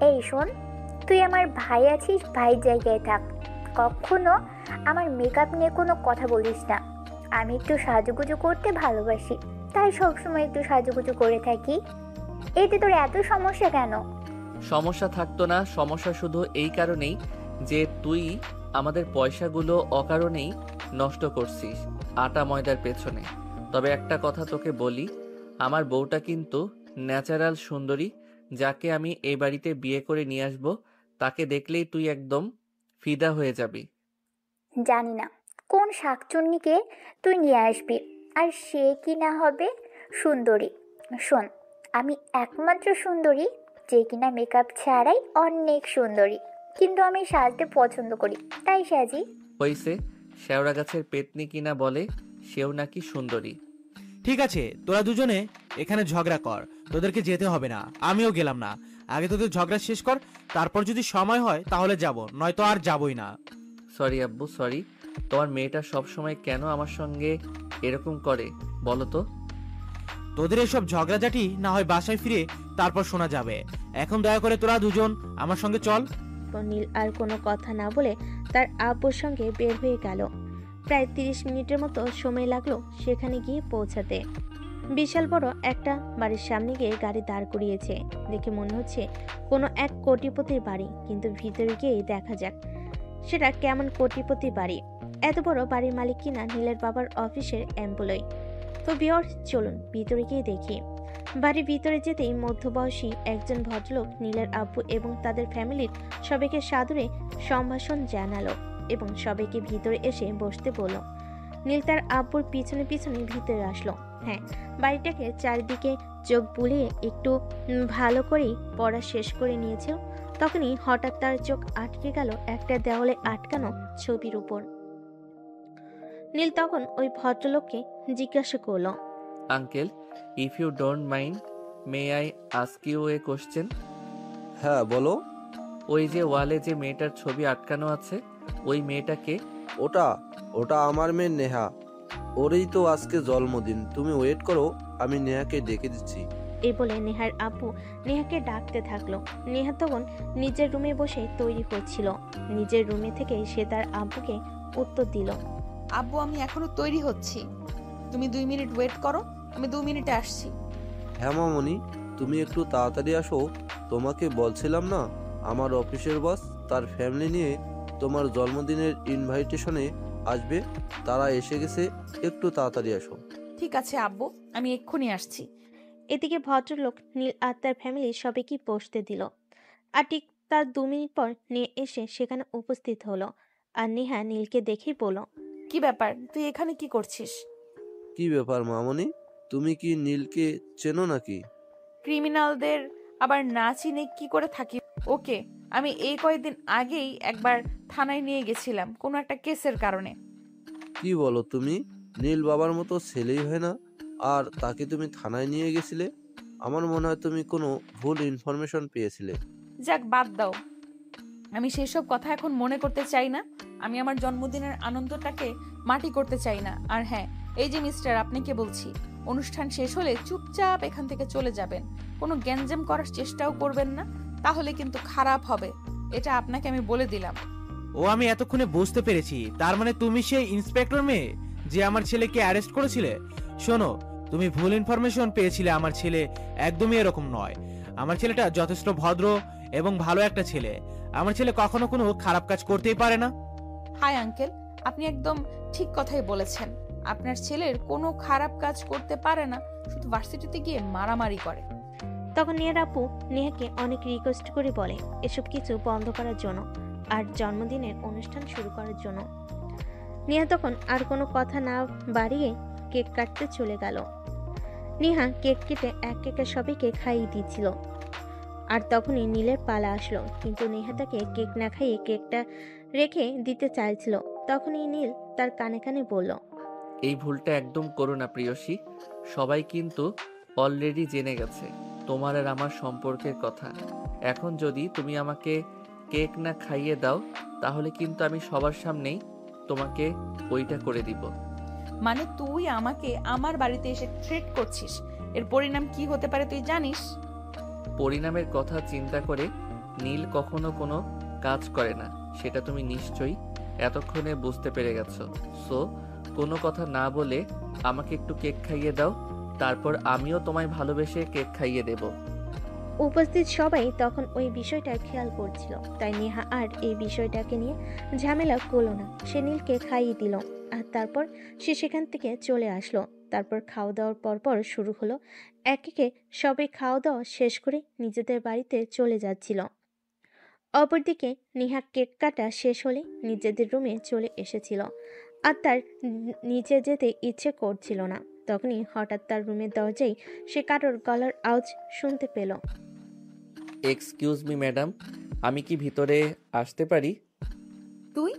এই শোন, তুই আমার ভাই আছিস, ভাই জায়গায় থাক। কখনো আমার মেকআপ নিয়ে কোনো কথা বলিস না। আমি একটু সাজুগুজু করতে ভালোবাসি, তাই সবসময় একটু সাজুগুজু করে থাকি। এতে তোর এত সমস্যা কেন? সমস্যা থাকতো না, সমস্যা শুধু এই কারণেই যে তুই আমাদের পয়সাগুলো অকারণেই নষ্ট করছিস আটা ময়দার পেছনে। তবে একটা কথা তোকে বলি, আমার বউটা কিন্তু ন্যাচারাল সুন্দরী। যাকে আমি এই বাড়িতে বিয়ে করে নিয়ে আসবো তাকে দেখলেই তুই একদম ফিদা হয়ে যাবি। জানি না কোন শাকচুন্নিকে তুই নিয়ে আসবি আর সে কি না হবে সুন্দরী। শোন, আমি একমাত্র সুন্দরী যে কিনা মেকআপ ছাড়াই অনেক সুন্দরী। কিন্তু আমি সাজতে পছন্দ করি, তাই সাজি। হইছে, শেওড়া গাছের পেতনি কিনা বলে সেও নাকি সুন্দরী। ঠিক আছে, তোরা দুজনে এখানে ঝগড়া কর, তোদেরকে যেতে হবে না, আমিও গেলাম না। আগে তোদের ঝগড়া শেষ কর, তারপর যদি সময় হয় তাহলে যাব, নয়তো আর যাবই না। সরি আব্বু, সরি। তোমার মেয়েটা সব সময় কেন আমার সঙ্গে এরকম করে বলো তো? তোদের এসব ঝগড়াঝাটি না হয় বাসায় ফিরে তারপর শোনা যাবে। এখন দয়া করে তোরা দুজন আমার সঙ্গে চল। তো নীল আর কোনো কথা না বলে তার আব্বুর সঙ্গে বের হয়ে গেল। প্রায় 30 মিনিটের মতো সময় লাগলো সেখানে গিয়ে পৌঁছাতে। বিশাল বড় একটা বাড়ির সামনে গিয়ে গাড়ি দাঁড় করিয়েছে। দেখে মনে হচ্ছে কোনো এক কোটিপতির বাড়ি, কিন্তু ভিতরে গিয়ে দেখা যাক সেটা কেমন কোটিপতির বাড়ি। এত বড় বাড়ির মালিক কিনা নীলের বাবার অফিসের এমপ্লয়ি। তো ভিউয়ার্স, চলুন ভিতরে গিয়ে দেখি। বাড়ির ভিতরে যেতেই মধ্যবয়সী একজন ভদ্রলোক নীলের আব্বু এবং তাদের ফ্যামিলির সবাইকে সাদরে সম্ভাষণ জানালো এবং সবাইকে ভিতরে এসে বসতে বলল। নীল তার আব্বুর পিছনে পিছনে ভিতরে আসলো। হ্যাঁ, বাড়িটাকে চারিদিকে চোখ বুলিয়ে একটু ভালো করেই পড়া শেষ করে নিয়েছে। তখনই হঠাৎ তার চোখ আটকে গেল একটা দেওয়ালে আটকানো ছবির উপর। নীল তখন ওই ভদ্রলোককে জিজ্ঞাসা করলো, uncle, if you don't mind, may I ask you a question? হ্যাঁ বলো। ওই যে ওয়ালে যে মেয়েটার ছবি আটকানো আছে, ওই মেয়েটাকে? ওটা ওটা আমার মেয়ে নেহা। ওরই তো আজকে জন্মদিন। তুমি ওয়েট করো, আমি নেহাকে ডেকে দিচ্ছি। এই বলে নেহার আব্বু নেহাকে ডাকতে থাকলো। নেহা তখন নিজের রুমে বসে তৈরি হচ্ছিল। নিজের রুমে থেকে সে তার আব্বুকে উত্তর দিল, আব্বু, আমি এখনো তৈরি হচ্ছি, তুমি 2 মিনিট ওয়েট করো, আমি 2 মিনিটে আসছি। হ্যাঁ মামনি, তুমি একটু তাড়াতাড়ি আসো। তোমাকে বলছিলাম না, আমার অফিসের বস তার ফ্যামিলি নিয়ে তোমার জন্মদিনের ইনভাইটেশনে আসবে। তারা এসে গেছে, একটু তাড়াতাড়ি আসো। ঠিক আছে আব্বু, আমি এক্ষুনি আসছি। এদিকে ভদ্রলোক নীল আর তার ফ্যামিলি সবাইকে বসতে দিল। আর ঠিক তার 2 মিনিট পর নিয়ে এসে সেখানে উপস্থিত হলো। আর নেহা নীলকে দেখেই বলল, কি ব্যাপার, তুই এখানে কি করছিস? কি ব্যাপার মামনি, তুমি কি নীলকে চেনো নাকি? ক্রিমিনালদের আবার না চিনে কি করে থাকি? ওকে আমি এই কয়েকদিন আগেই একবার থানায় নিয়ে গেছিলাম কোনো একটা কেসের কারণে। কি বলো তুমি? নীল বাবার মতো ছেলেই হয় না, আর তাকে তুমি থানায় নিয়ে গেছিলে? আমার মনে হয় তুমি কোনো ভুল ইনফরমেশন পেয়েছিলে। যাক বাদ দাও, আমি সেসব কথা এখন মনে করতে চাই না। আমি আমার জন্মদিনের আনন্দটাকে মাটি করতে চাই না। আর হ্যাঁ, এই যে মিস্টার, আপনাকে বলছি, অনুষ্ঠান শেষ হলে চুপচাপ এখান থেকে চলে যাবেন। কোনো গ্যাঞ্জাম করার চেষ্টাও করবেন না, তাহলে কিন্তু খারাপ হবে। এটা আপনাকে আমি বলে দিলাম। ও আমি এতক্ষণে বুঝতে পেরেছি, তার মানে তুমি সেই ইন্সপেক্টর মেয়ে যে আমার ছেলেকে অ্যারেস্ট করেছিলে। শোনো, তুমি ভুল ইনফরমেশন পেয়েছিলে। আমার ছেলে একদমই এরকম নয়। আমার ছেলেটা যথেষ্ট ভদ্র এবং ভালো একটা ছেলে। আমার ছেলে কখনো কোনো খারাপ কাজ করতেই পারে না। হাই আঙ্কেল, আপনি একদম ঠিক কথাই বলেছেন। আপনার ছেলের কোনো খারাপ কাজ করতে পারে না, শুধু ভার্সিটিতে গিয়ে মারামারি করে। তখন নেহার আপু নেহাকে অনেক রিকোয়েস্ট করে বলে এসব কিছু বন্ধ করার জন্য আর জন্মদিনের অনুষ্ঠান শুরু করার জন্য। নেহা তখন আর কোনো কথা না বাড়িয়ে কেক কাটতে চলে গেল। নেহা কেক কেটে এক একে সবাইকে খাইয়ে দিচ্ছিল, আর তখনই নীলের পালা আসলো। কিন্তু নেহা তাকে কেক না খাইয়ে কেকটা রেখে দিতে চাইছিল। তখনই নীল তার কানে কানে বলল, এই ভুলটা একদম করো না প্রিয়সী। সবাই কিন্তু অলরেডি জেনে গেছে তোমার আর আমার সম্পর্কের কথা। এখন যদি তুমি আমাকে কেক না খাইয়ে দাও তাহলে কিন্তু আমি সবার সামনেই তোমাকে ওইটা করে দিব। মানে তুই আমাকে আমার বাড়িতে এসে থ্রেট করছিস? এর পরিণাম কি হতে পারে তুই জানিস? পরিণামের কথা চিন্তা করে নীল কখনো কোনো কাজ করে না, সেটা তুমি নিশ্চয়ই এতক্ষণে বুঝতে পেরে গেছো। সো কোনো কথা না বলে আমাকে একটু কেক খাইয়ে দাও, তারপর আমিও তোমায় ভালোবেসে কেক খাইয়ে দেব। উপস্থিত সবাই তখন ওই বিষয়টা খেয়াল করছিল, তাই নেহা আর এই বিষয়টাকে নিয়ে ঝামেলা করলো না। সে নীলকে খাইয়ে দিল আর তারপর সে সেখান থেকে চলে আসলো। তারপর খাওয়া দাওয়ার পরপর শুরু হলো এক একে সবাই খাওয়া দাওয়া শেষ করে নিজেদের বাড়িতে চলে যাচ্ছিল। অপরদিকে নেহা কেক কাটা শেষ হলে নিজেদের রুমে চলে এসেছিল আর তার নিচে যেতে ইচ্ছে করছিল না। তখনই হঠাৎ তার রুমের দরজায় সে কারোর গলার আওয়াজ শুনতে পেল। এক্সকিউজ মি ম্যাডাম, আমি কি ভিতরে আসতে পারি? তুই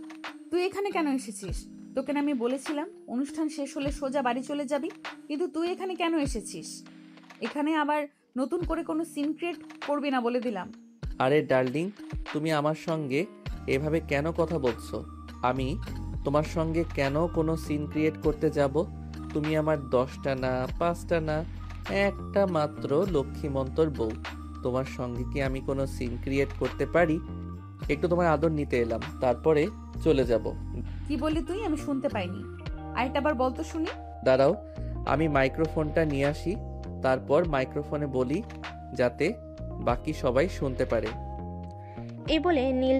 তুই এখানে কেন এসেছিস? তোকে না আমি বলেছিলাম অনুষ্ঠান শেষ হলে সোজা বাড়ি চলে যাবি, কিন্তু তুই এখানে কেন এসেছিস? এখানে আবার নতুন করে কোনো সিন ক্রিয়েট করবি না বলে দিলাম। আরে ডার্লিং, তুমি আমার সঙ্গে এভাবে কেন কথা বলছো? আমি তোমার সঙ্গে কেন কোনো সিন ক্রিয়েট করতে যাব? তুমি আমার 10টা না 5টা না, একটা মাত্র লক্ষ্মীমন্তর বউ। তোমার সঙ্গে কি আমি কোনো সিন ক্রিয়েট করতে পারি? একটু তোমার আদর নিতে এলাম, তারপরে চলে যাব। কি বললি তুই? আমি শুনতে পাইনি, আরেকটা বার বল তো শুনি। দাঁড়াও, আমি মাইক্রোফোনটা নিয়ে আসি, তারপর মাইক্রোফোনে বলি যাতে বাকি সবাই শুনতে পারে। এই বলে নীল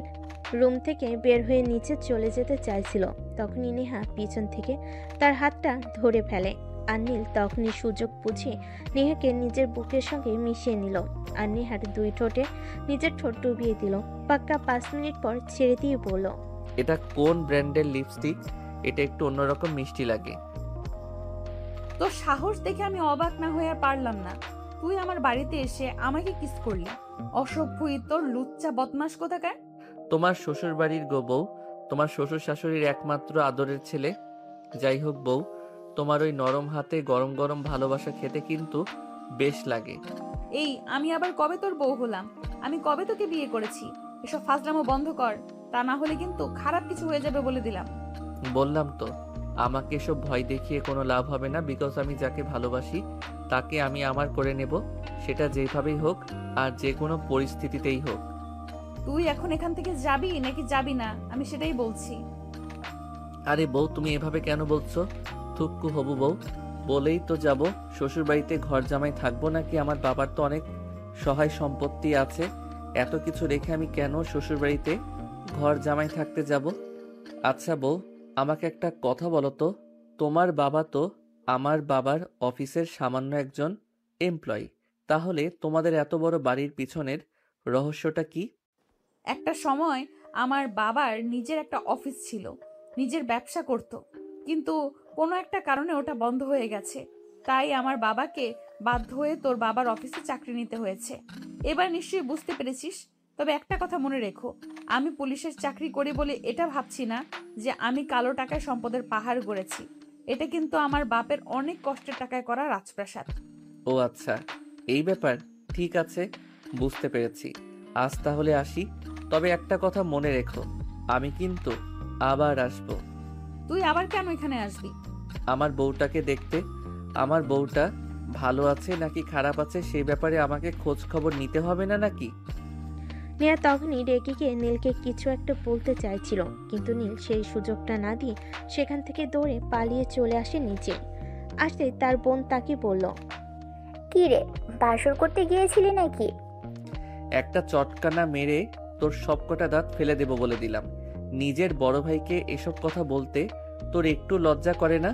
রুম থেকে বের হয়ে নিচে চলে যেতে চাইছিল। তখনই নেহা পিছন থেকে তার হাতটা ধরে ফেলে আর নীল তখনই সুযোগ বুঝে নেহাকে নিজের বুকের সঙ্গে মিশিয়ে নিল আর নেহার দুই ঠোঁটে নিজের ঠোঁট ডুবিয়ে দিল। পাক্কা 5 মিনিট পর ছেড়ে দিয়ে বলল, এটা কোন ব্র্যান্ডের লিপস্টিক? এটা একটু অন্যরকম মিষ্টি লাগে। তোর সাহস দেখে আমি অবাক না হয়ে আর পারলাম না। তুই আমার বাড়িতে এসে আমাকে কিস করলি? অসভ্যই তোর লুচ্চা বদমাস কোথাকার। তোমার শ্বশুর বাড়ির গো বউ, তোমার শ্বশুর শাশুড়ির একমাত্র আদরের ছেলে। যাই হোক বউ, তোমার ওই নরম হাতে গরম গরম ভালোবাসা খেতে কিন্তু বেশ লাগে। এই আমি আবার কবে তোর বউ হলাম? আমি কবে তোকে বিয়ে করেছি? এসব ফাজলামো বন্ধ কর, তা না হলে কিন্তু খারাপ কিছু হয়ে যাবে বলে দিলাম। বললাম তো, আমাকে এসব ভয় দেখিয়ে কোনো লাভ হবে না, বিকজ আমি যাকে ভালোবাসি তাকে আমি আমার করে নেব, সেটা যেভাবেই হোক আর যে কোনো পরিস্থিতিতেই হোক। তুই এখন এখান থেকে যাবি নাকি যাবি না, আমি সেটাই বলছি। আরে বউ, তুমি এভাবে কেন বলছো? থুক্কু হবু বউ, বলেই তো যাব। শ্বশুর বাড়িতে ঘর জামাই থাকবো নাকি? আমার বাবার তো অনেক সহায় সম্পত্তি আছে, এত কিছু রেখে আমি কেন শ্বশুর বাড়িতে ঘর জামাই থাকতে যাব? আচ্ছা বউ, আমাকে একটা কথা বলো তো, তোমার বাবা তো আমার বাবার অফিসের সামান্য একজন এমপ্লয়ি, তাহলে তোমাদের এত বড় বাড়ির পিছনের রহস্যটা কি? একটা সময় আমার বাবার নিজের একটা অফিস ছিল, নিজের ব্যবসা করত, কিন্তু কোনো একটা কারণে ওটা বন্ধ হয়ে গেছে। তাই আমার বাবাকে বাধ্য হয়ে তোর বাবার অফিসে চাকরি নিতে হয়েছে। এবার নিশ্চয়ই বুঝতে পেরেছিস। তবে একটা কথা মনে রেখো, আমি পুলিশের চাকরি করি বলে এটা ভাবছি না যে আমি কালো টাকায় সম্পদের পাহাড় গড়েছি। এটা কিন্তু আমার বাপের অনেক কষ্টের টাকায় করা রাজপ্রাসাদ। ও আচ্ছা, এই ব্যাপার। ঠিক আছে, বুঝতে পেরেছি। আজ তাহলে আসি। তবে একটা কথা মনে রেখো, আমি কিন্তু আবার আসবো। তুই আবার কেন এখানে আসবি? আমার বউটাকে দেখতে। আমার বউটা ভালো আছে নাকি খারাপ আছে সেই ব্যাপারে আমাকে খোঁজ খবর নিতে হবে না নাকি? নেহা তখনই রেগে গিয়ে নীলকে কিছু একটা বলতে চাইছিল, কিন্তু নীল সেই সুযোগটা না দিয়ে সেখান থেকে দৌড়ে পালিয়ে চলে আসে নিচে। আসতে তার বোন তাকে বলল, কি রে, বাসর করতে গিয়েছিলি নাকি? একটা চটকানা মেরে তোর সবকটা দাঁত ফেলে দেব বলে দিলাম। নিজের বড় ভাইকে এসব কথা বলতে তোর একটু লজ্জা করে না?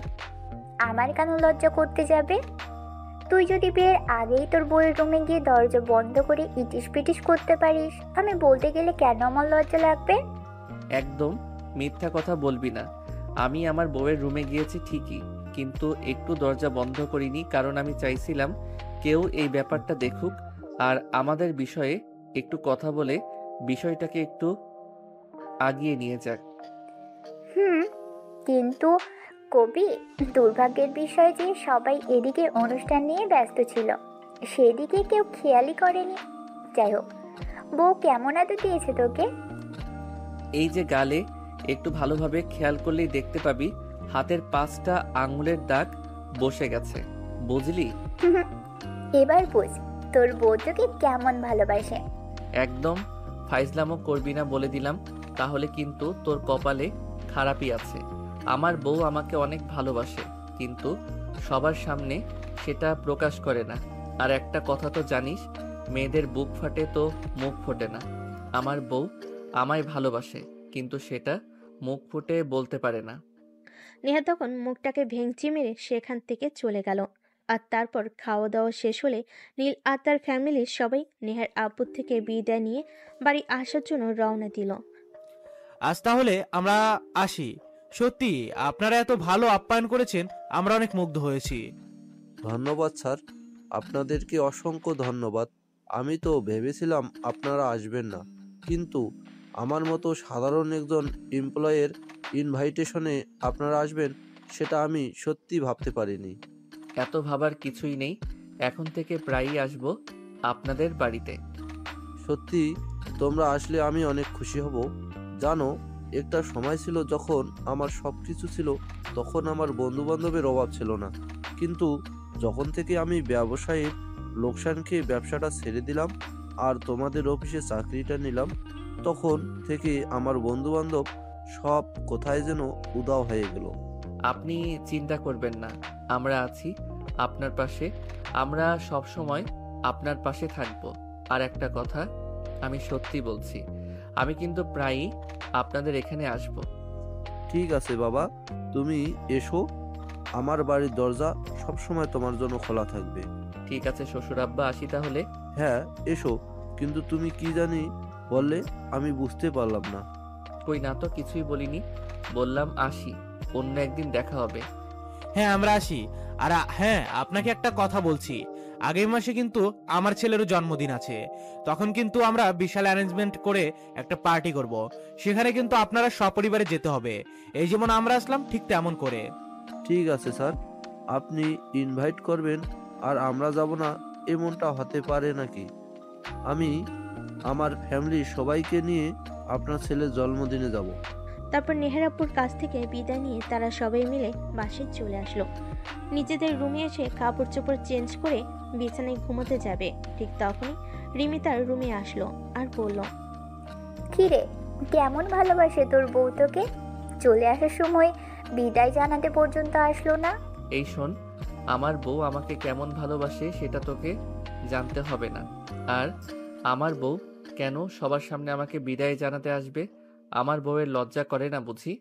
আমার কেন লজ্জা করতে যাবে? তুই যদি বিয়ের আগেই তোর বউয়ের রুমে গিয়ে দরজা বন্ধ করে ইটিস পিটিস করতে পারিস, আমি বলতে গেলে কেন আমার লজ্জা লাগবে? একদম মিথ্যা কথা বলবি না। আমি আমার বউয়ের রুমে গিয়েছি ঠিকই, কিন্তু একটু দরজা বন্ধ করিনি, কারণ আমি চাইছিলাম কেউ এই ব্যাপারটা দেখুক আর আমাদের বিষয়ে একটু কথা বলে বিষয়টাকে একটু আগিয়ে নিয়ে যাক। কিন্তু কবি, দুর্ভাগ্যের বিষয় যে সবাই এদিকে অনুষ্ঠান নিয়ে ব্যস্ত ছিল, সেদিকে কেউ খেয়ালই করেনি। যাই হোক, বউ কেমন আদর দিয়েছে তোকে? এই যে গালে একটু ভালোভাবে খেয়াল করলেই দেখতে পাবি হাতের 5টা আঙুলের দাগ বসে গেছে, বুঝলি? এবার বুঝ তোর বউ তোকে কেমন ভালোবাসে। একদম ফাইজলামো করবি না বলে দিলাম, তাহলে কিন্তু তোর কপালে খারাপই আছে। আমার বউ আমাকে অনেক ভালোবাসে, কিন্তু সবার সামনে সেটা প্রকাশ করে না। আর একটা কথা তো জানিস, মেয়েদের বুক ফাটে তো মুখ ফোটে না। আমার বউ আমায় ভালোবাসে, কিন্তু সেটা মুখ ফুটে বলতে পারে না। নেহা তখন মুখটাকে ভেঙচি মেরে সেখান থেকে চলে গেল। আর তারপর খাওয়া দাওয়া শেষ হলে নীল আর তার ফ্যামিলির সবাই নেহার আব্বুর থেকে বিদায় নিয়ে বাড়ি আসার জন্য রওনা দিল। আজ তাহলে আমরা আসি। সত্যি আপনারা এত ভালো আপ্যায়ন করেছেন, আমরা অনেক মুগ্ধ হয়েছি। ধন্যবাদ স্যার, আপনাদেরকে অসংখ্য ধন্যবাদ। আমি তো ভেবেছিলাম আপনারা আসবেন না, কিন্তু আমার মতো সাধারণ একজন এমপ্লয়ের ইনভাইটেশনে আপনারা আসবেন সেটা আমি সত্যি ভাবতে পারিনি। এত ভাবার কিছুই নেই, এখন থেকে প্রায়ই আসবো আপনাদের বাড়িতে। সত্যি তোমরা আসলে আমি অনেক খুশি হব। জানো, একটা সময় ছিল যখন আমার সব কিছু ছিল, তখন আমার বন্ধু বান্ধবের অভাব ছিল না, কিন্তু যখন থেকে আমি ব্যবসায়ীর লোকসান খেয়ে ব্যবসাটা ছেড়ে দিলাম আর তোমাদের অফিসে চাকরিটা নিলাম, তখন থেকে আমার বন্ধু বান্ধব সব কোথায় যেন উধাও হয়ে গেল। আপনি চিন্তা করবেন না, আমরা আছি আপনার পাশে। আমরা সব সময় আপনার পাশে থাকবো। আর একটা কথা আমি সত্যি বলছি, আমি কিন্তু প্রায়ই আপনাদের এখানে আসব। ঠিক আছে বাবা, তুমি এসো, আমার বাড়ির দরজা সবসময় তোমার জন্য খোলা থাকবে। ঠিক আছে শ্বশুর আব্বা, আসি তাহলে। হ্যাঁ এসো, কিন্তু তুমি কি জানি বললে, আমি বুঝতে পারলাম না। কই না তো, কিছুই বলিনি, বললাম আসি, অন্য একদিন দেখা হবে। হ্যাঁ আমরা আসি। আর হ্যাঁ, আপনাকে একটা কথা বলছি, আগামী মাসে কিন্তু আমার ছেলেরও জন্মদিন আছে। তখন কিন্তু আমরা বিশাল অ্যারেঞ্জমেন্ট করে একটা পার্টি করব। সেখানে কিন্তু আপনারা সপরিবারে যেতে হবে। এই যেমন আমরা আসলাম ঠিক তেমন করে। ঠিক আছে স্যার, আপনি ইনভাইট করবেন আর আমরা যাব না এমনটা হতে পারে নাকি? আমি আমার ফ্যামিলির সবাইকে নিয়ে আপনার ছেলের জন্মদিনে যাব। তারপর নেহার আব্বুর কাছ থেকে বিদায় নিয়ে তারা সবাই মিলে বাসায় চলে আসলো। নিজেদের রুমে এসে কাপড় চোপড় চেঞ্জ করে বিছানায় ঘুমোতে যাবে, ঠিক তখনই রিমি তার রুমে আসলো আর বলল, কি রে, কেমন ভালোবাসে তোর বউ তোকে? চলে আসার সময় বিদায় জানাতে পর্যন্ত আসলো না। এই শোন, আমার বউ আমাকে কেমন ভালোবাসে সেটা তোকে জানতে হবে না। আর আমার বউ কেন সবার সামনে আমাকে বিদায় জানাতে আসবে? আমার বউয়ের লজ্জা করে না বুঝি?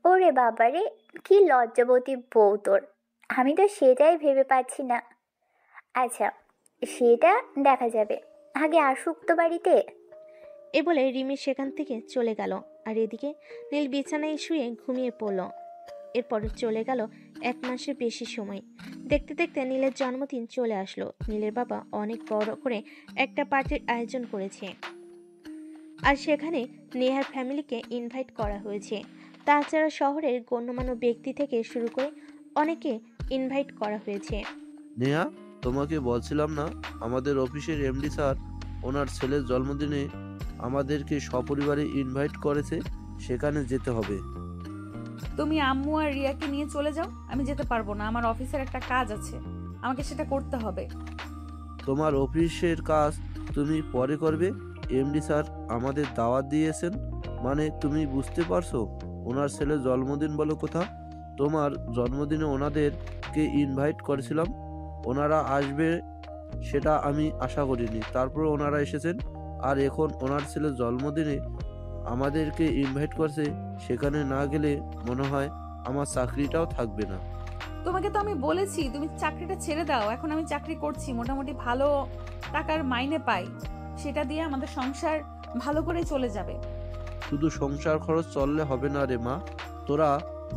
ওরে বাবারে, কি লজ্জাবতী বউ তোর! আমি তো সেটাই ভেবে পাচ্ছি না। আচ্ছা, সেটা দেখা যাবে, আগে আসুক তো বাড়িতে। এ বলে রিমি সেখান থেকে চলে গেল। আর এদিকে নীল বিছানায় শুয়ে ঘুমিয়ে পড়ল। এরপর চলে গেল 1 মাসের বেশি সময়। দেখতে দেখতে নীলের জন্মদিন চলে আসলো। নীলের বাবা অনেক বড় করে একটা পার্টির আয়োজন করেছে, আর সেখানে নেহার ফ্যামিলিকে ইনভাইট করা হয়েছে। তাছাড়া শহরের গণ্যমান্য ব্যক্তি থেকে শুরু করে অনেকে ইনভাইট করা হয়েছে। নেহা, তোমাকে বলছিলাম না আমাদের অফিসের এমডি স্যার ওনার ছেলের জন্মদিনে আমাদেরকে সপরিবারে ইনভাইট করেছে, সেখানে যেতে হবে। তুমি আম্মু আর রিয়াকে নিয়ে চলে যাও, আমি যেতে পারবো না। আমার অফিসের একটা কাজ আছে, আমাকে সেটা করতে হবে। তোমার অফিসের কাজ তুমি পরে করবে। এমডি স্যার আমাদের দাওয়াত দিয়েছেন, মানে তুমি বুঝতে পারছো? ওনার ছেলের জন্মদিন বলো কথা। তোমার জন্মদিনে ওনাদেরকে ইনভাইট করেছিলাম, ওনারা আসবে সেটা আমি আশা করিনি, তারপর ওনারা এসেছেন। আর এখন ওনার ছেলের জন্মদিনে আমাদেরকে ইনভাইট করছে, সেখানে না গেলে মনে হয় আমার চাকরিটাও থাকবে না। তোমাকে তো আমি বলেছি তুমি চাকরিটা ছেড়ে দাও। এখন আমি চাকরি করছি, মোটামুটি ভালো টাকার মাইনে পাই, সেটা দিয়ে আমাদের সংসার ভালো করে চলে যাবে। শুধু সংসার খরচ চললে হবে না রে মা, তোরা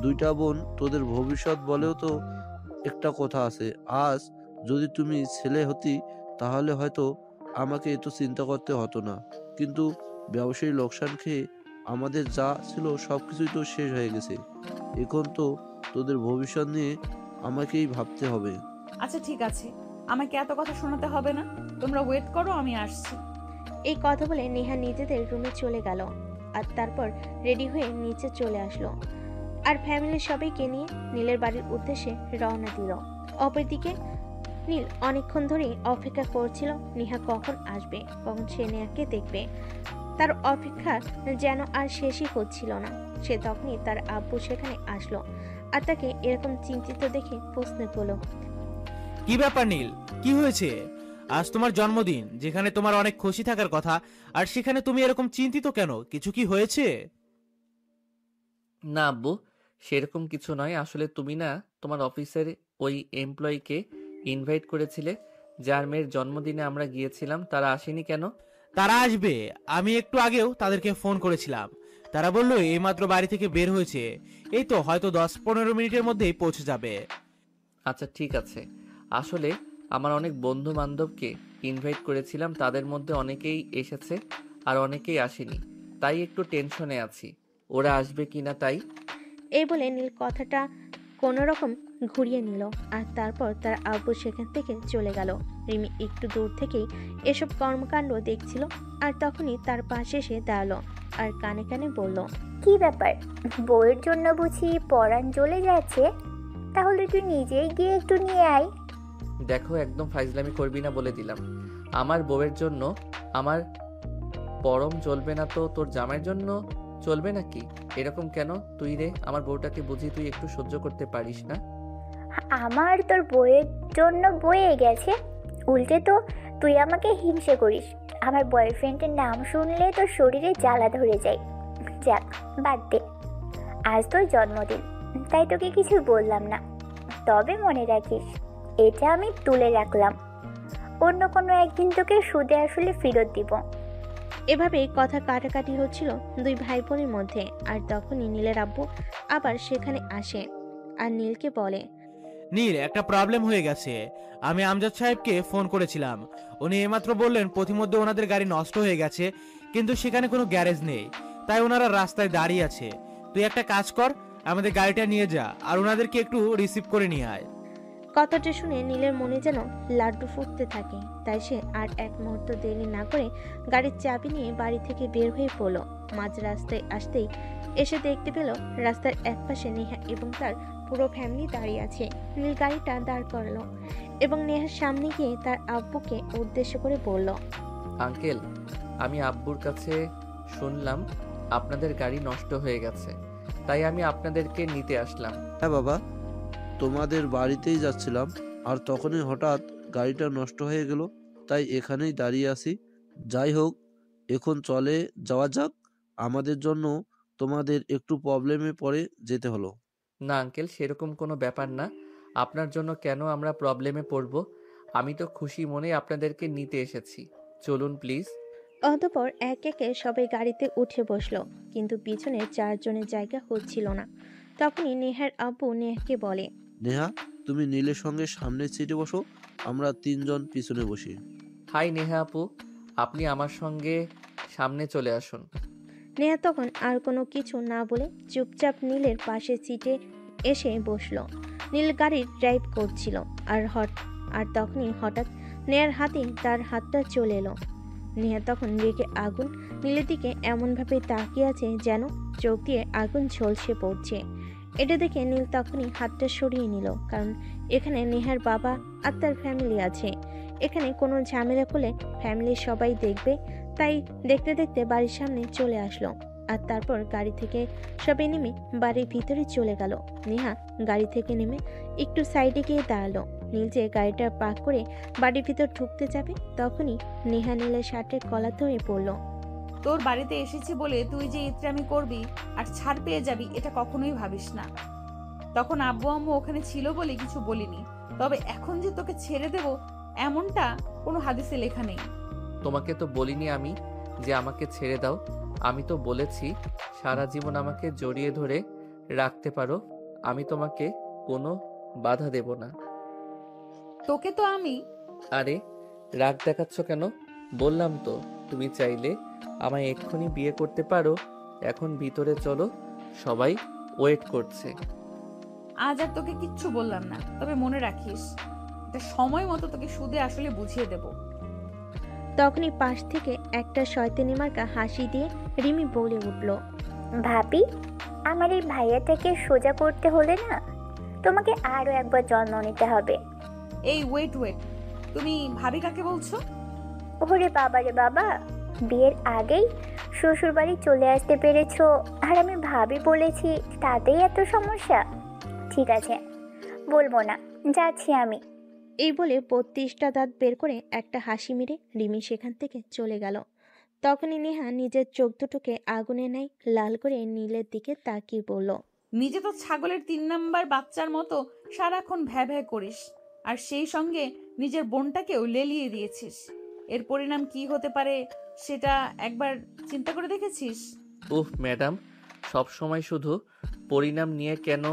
দুইটা বোন, তোদের ভবিষ্যৎ বলেও তো একটা কথা আছে। আজ যদি তুমি ছেলে হতি তাহলে হয়তো আমাকে এত চিন্তা করতে হতো না, কিন্তু ব্যবসায়ী লোকসান খেয়ে আমাদের যা ছিল সব কিছুই তো শেষ হয়ে গেছে। এখন তো তোদের ভবিষ্যৎ নিয়ে আমাকেই ভাবতে হবে। আচ্ছা ঠিক আছে, আমাকে এত কথা শোনাতে হবে না, তোমরা ওয়েট করো, আমি আসছি। এই কথা বলে নেহা নিজেদের রুমে চলে গেল, আর তারপর রেডি হয়ে নিচে চলে আসলো, আর ফ্যামিলির সবাইকে নিয়ে নীলের বাড়ির উদ্দেশ্যে রওনা দিল। অপরদিকে নীল অনেকক্ষণ ধরেই অপেক্ষা করছিল নেহা কখন আসবে, কখন সে নেহাকে দেখবে। তার অপেক্ষা যেন আর শেষই হচ্ছিল না। সে তখনই তার আব্বু সেখানে আসলো, আর তাকে এরকম চিন্তিত দেখে প্রশ্ন করলো, কি ব্যাপার নীল, কি হয়েছে? আজ তোমার জন্মদিন, যেখানে তোমার অনেক খুশি থাকার কথা, আর সেখানে তুমি এরকম চিন্তিত কেন? কিছু কি হয়েছে? না আব্বু, সেরকম কিছু নয়। আসলে তুমি না তোমার অফিসের ওই এমপ্লয়িকে ইনভাইট করেছিলে, যার মেয়ের জন্মদিনে আমরা গিয়েছিলাম, তারা আসেনি কেন? তারা আসবে, আমি একটু আগেও তাদেরকে ফোন করেছিলাম। তারা বললো এইমাত্র বাড়ি থেকে বের হয়েছে, এই তো হয়তো 10-15 মিনিটের মধ্যেই পৌঁছে যাবে। আচ্ছা ঠিক আছে। আসলে আমার অনেক বন্ধু বান্ধবকে ইনভাইট করেছিলাম, তাদের মধ্যে অনেকেই এসেছে আর অনেকেই আসেনি, তাই একটু টেনশনে আছি ওরা আসবে কিনা তাই। এই বলে নীল কথাটা কোনো রকম ঘুরিয়ে নিল, আর তারপর তার আব্বু সেখান থেকে চলে গেল। রিমি একটু দূর থেকেই এসব কর্মকাণ্ড দেখছিল, আর তখনই তার পাশে এসে দাঁড়ালো আর কানে কানে বলল, কি ব্যাপার, বউয়ের জন্য বুঝি পরাণ জ্বলে যাচ্ছে? তাহলে তুই নিজেই গিয়ে একটু নিয়ে আয়। দেখো, একদম ফাইজলামি করবি না বলে দিলাম। আমার বউয়ের জন্য আমার পরম চলবে না তো তোর জামাইয়ের জন্য চলবে নাকি? এরকম কেন তুই রে? আমার বউটাকে বুঝি তুই একটু সহ্য করতে পারিস না? আমার তোর বইয়ের জন্য বয়ে গেছে, উল্টে তো তুই আমাকে হিংসে করিস। আমার বয়ফ্রেন্ডের নাম শুনলে তোর শরীরে জ্বালা ধরে যায়। যাক, বাদ দে, আজ তোর জন্মদিন, তাই তোকে কিছু বললাম না। তবে মনে রাখিস, এটা আমি তুলে রাখলাম, অন্য কোনো একদিন তোকে সুদে আসলে ফেরত দিব। এভাবে কথা কাটাকাটি হচ্ছিল দুই ভাই বোনের মধ্যে। আর তখনই নীলের আব্বু আবার সেখানে আসে আর নীলকে বলে, নীল, একটা প্রবলেম হয়ে গেছে। আমি আমজাদ সাহেবকে ফোন করেছিলাম, উনি এইমাত্র বললেন পথিমধ্যে ওনাদের গাড়ি নষ্ট হয়ে গেছে, কিন্তু সেখানে কোনো গ্যারেজ নেই, তাই ওনারা রাস্তায় দাঁড়িয়ে আছে। তুই একটা কাজ কর, আমাদের গাড়িটা নিয়ে যা আর ওনাদেরকে একটু রিসিভ করে নিয়ে আয়। কথাটা শুনে নীলের মনে যেন লাড্ডু ফুটতে থাকে। তাই সে আর এক মুহূর্ত দেরি না করে গাড়ির চাবি নিয়ে বাড়ি থেকে বের হয়ে পড়ল। মাঝ রাস্তায় আসতেই এসে দেখতে পেল রাস্তার একপাশে নেহা এবং তার পুরো ফ্যামিলি দাঁড়িয়ে আছে। নীল গাড়িটা দাঁড় করালো এবং নেহার সামনে গিয়ে তার আব্বুকে উদ্দেশ্য করে বলল, আঙ্কেল, আমি আব্বুর কাছে শুনলাম আপনাদের গাড়ি নষ্ট হয়ে গেছে, তাই আমি আপনাদেরকে নিতে আসলাম। হ্যাঁ বাবা, তোমাদের বাড়িতেই যাচ্ছিলাম, আর তখনই হঠাৎ গাড়িটা নষ্ট হয়ে গেল, তাই এখানেই দাঁড়িয়ে আছি। যাই হোক, এখন চলে যাওয়া যাক, আমাদের জন্য তোমাদের একটু প্রবলেমে পড়ে যেতে হলো। না আঙ্কেল, সেরকম কোনো ব্যাপার না। আপনার জন্য কেন আমরা প্রবলেমে পড়ব? আমি তো খুশি মনে আপনাদেরকে নিতে এসেছি। চলুন প্লিজ। অতঃপর এক একে সবাই গাড়িতে উঠে বসলো, কিন্তু পিছনে 4 জনের জায়গা হচ্ছিল না। তখনই নেহার আব্বু নেহাকে বলে, নেহা, তুমি নীলের সঙ্গে সামনের সিটে বসো, আমরা তিনজন পিছনে বসি। হাই নেহা আপু, আপনি আমার সঙ্গে সামনে চলে আসুন। নেহা তখন আর কোনো কিছু না বলে চুপচাপ নীলের পাশের সিটে এসে বসলো। নীল গাড়ি ড্রাইভ করছিল আর তখনই হঠাৎ নেহার হাতে তার হাতটা চলে এলো। নেহা তখন রেগে আগুন নীলের দিকে এমনভাবে তাকিয়ে আছে যেন চোখ দিয়ে আগুন ঝলসে পড়ছে। এটা দেখে নীল তখনই হাতটা সরিয়ে নিল, কারণ এখানে নেহার বাবা আর তার ফ্যামিলি আছে। এখানে কোনো ঝামেলা করলে ফ্যামিলির সবাই দেখবে, তাই দেখতে দেখতে বাড়ির সামনে চলে আসলো। আর তারপর গাড়ি থেকে সবাই নেমে বাড়ির ভিতরে চলে গেল। নেহা গাড়ি থেকে নেমে একটু সাইডে গিয়ে দাঁড়ালো। নীল যে গাড়িটা পার্ক করে বাড়ির ভিতর ঢুকতে যাবে, তখনই নেহা নীলের শার্টের কলার ধরে পড়ল। তোর বাড়িতে এসেছি বলে তুই যে ইত্রামি করবি আর ছাড় পেয়ে যাবি, এটা কখনোই ভাবিস না। তখন আব্বু আম্মু ওখানে ছিল বলে কিছু বলিনি, তবে এখন যে তোকে ছেড়ে দেব এমনটা কোনো হাদিসে লেখা নেই। তোমাকে তো বলিনি আমি যে আমাকে ছেড়ে দাও। আমি তো বলেছি সারা জীবন আমাকে জড়িয়ে ধরে রাখতে পারো, আমি তোমাকে কোনো বাধা দেব না। তোকে তো আমি আরে রাগ দেখাচ্ছ কেন? বললাম তো তুমি চাইলে আমায় এক্ষুনি বিয়ে করতে পারো। এখন ভিতরে চলো, সবাই ওয়েট করছে। আজ আর তোকে কিচ্ছু বললাম না, তবে মনে রাখিস এটা সময় মতো তোকে সুদে আসলে বুঝিয়ে দেব। তখনই পাশ থেকে একটা শয়তানি মার্কা হাসি দিয়ে রিমি বলে উঠল, ভাবি, আমার এই ভাইয়াটাকে সোজা করতে হলে না তোমাকে আরো একবার জন্ম নিতে হবে। এই ওয়েট, তুমি ভাবি কাকে বলছো? ওরে বাবা রে বাবা, বিয়ের আগেই শ্বশুর বাড়ি চলে আসতে পেরেছো আর আমি ভাবি বলেছি, তাতেই এত সমস্যা? ঠিক আছে, বলবো না, যাচ্ছি আমি। এই বলে 32টা দাঁত বের করে একটা হাসি মেরে রিমি সেখান থেকে চলে গেল। তখনই নেহা নিজের চোখ দুটোকে আগুনে নেয় লাল করে নীলের দিকে তাকিয়ে বলল, নিজে তো ছাগলের 3 নাম্বার বাচ্চার মতো সারাক্ষণ ভ্যা ভ্যা করিস, আর সেই সঙ্গে নিজের বোনটাকেও লেলিয়ে দিয়েছিস। এর পরিণাম কি হতে পারে সেটা একবার চিন্তা করে দেখেছিস? উফ ম্যাডাম, সব সময় শুধু পরিণাম নিয়ে কেন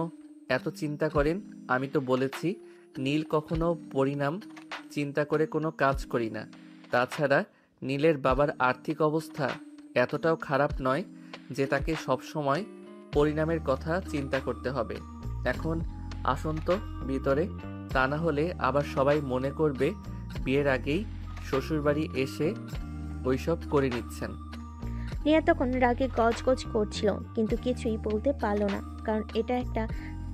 এত চিন্তা করেন? আমি তো বলেছি নীল কখনো পরিণাম চিন্তা করে কোনো কাজ করি না। তাছাড়া নীলের বাবার আর্থিক অবস্থা এতটাও খারাপ নয় যে তাকে সব সময় পরিণামের কথা চিন্তা করতে হবে। এখন আসুন তো ভিতরে, তা না হলে আবার সবাই মনে করবে বিয়ের আগেই শ্বশুরবাড়ি এসে ওইসব করে নিচ্ছেন। নেহা তখন রাগে গজগজ করছিল, কিন্তু কিছুই বলতে পারলো না, কারণ এটা একটা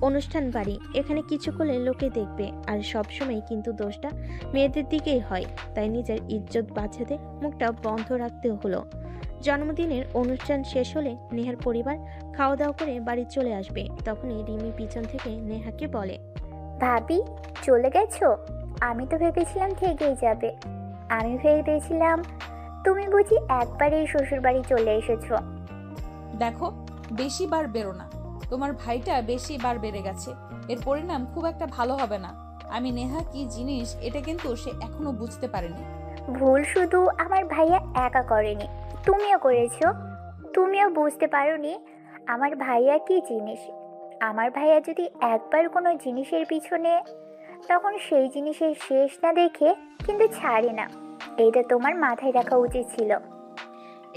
অনুষ্ঠান বাড়ি, এখানে কিছু করলে লোকে দেখবে, আর সবসময় কিন্তু দোষটা মেয়েদের দিকেই হয়। তাই নিজের ইজ্জত বাঁচাতে মুখটা বন্ধ রাখতে হলো। জন্মদিনের অনুষ্ঠান শেষ হলে নেহার পরিবার খাওয়া দাওয়া করে বাড়ি চলে আসবে। তখনই রিমি পিছন থেকে নেহাকে বলে, ভাবি, চলে গেছো? আমি তো ভেবেছিলাম থেকেই যাবে। আমি ভেবেছিলাম তুমি বুঝি একবারেই শ্বশুর বাড়ি চলে এসেছো। দেখো, বেশি বার বেরো না, তোমার ভাইটা বেশি বার বেড়ে গেছে, এর পরিণাম খুব একটা ভালো হবে না। আমি নেহা কি জিনিস এটা কিন্তু সে এখনো বুঝতে পারেনি। ভুল শুধু আমার ভাইয়া একা করেনি, তুমিও করেছো। তুমিও বুঝতে পারোনি আমার ভাইয়া কি জিনিস। আমার ভাইয়া যদি একবার কোনো জিনিসের পিছনে, তখন সেই জিনিসের শেষ না দেখে কিন্তু ছাড়ে না। এটা তোমার মাথায় রাখা উচিত ছিল।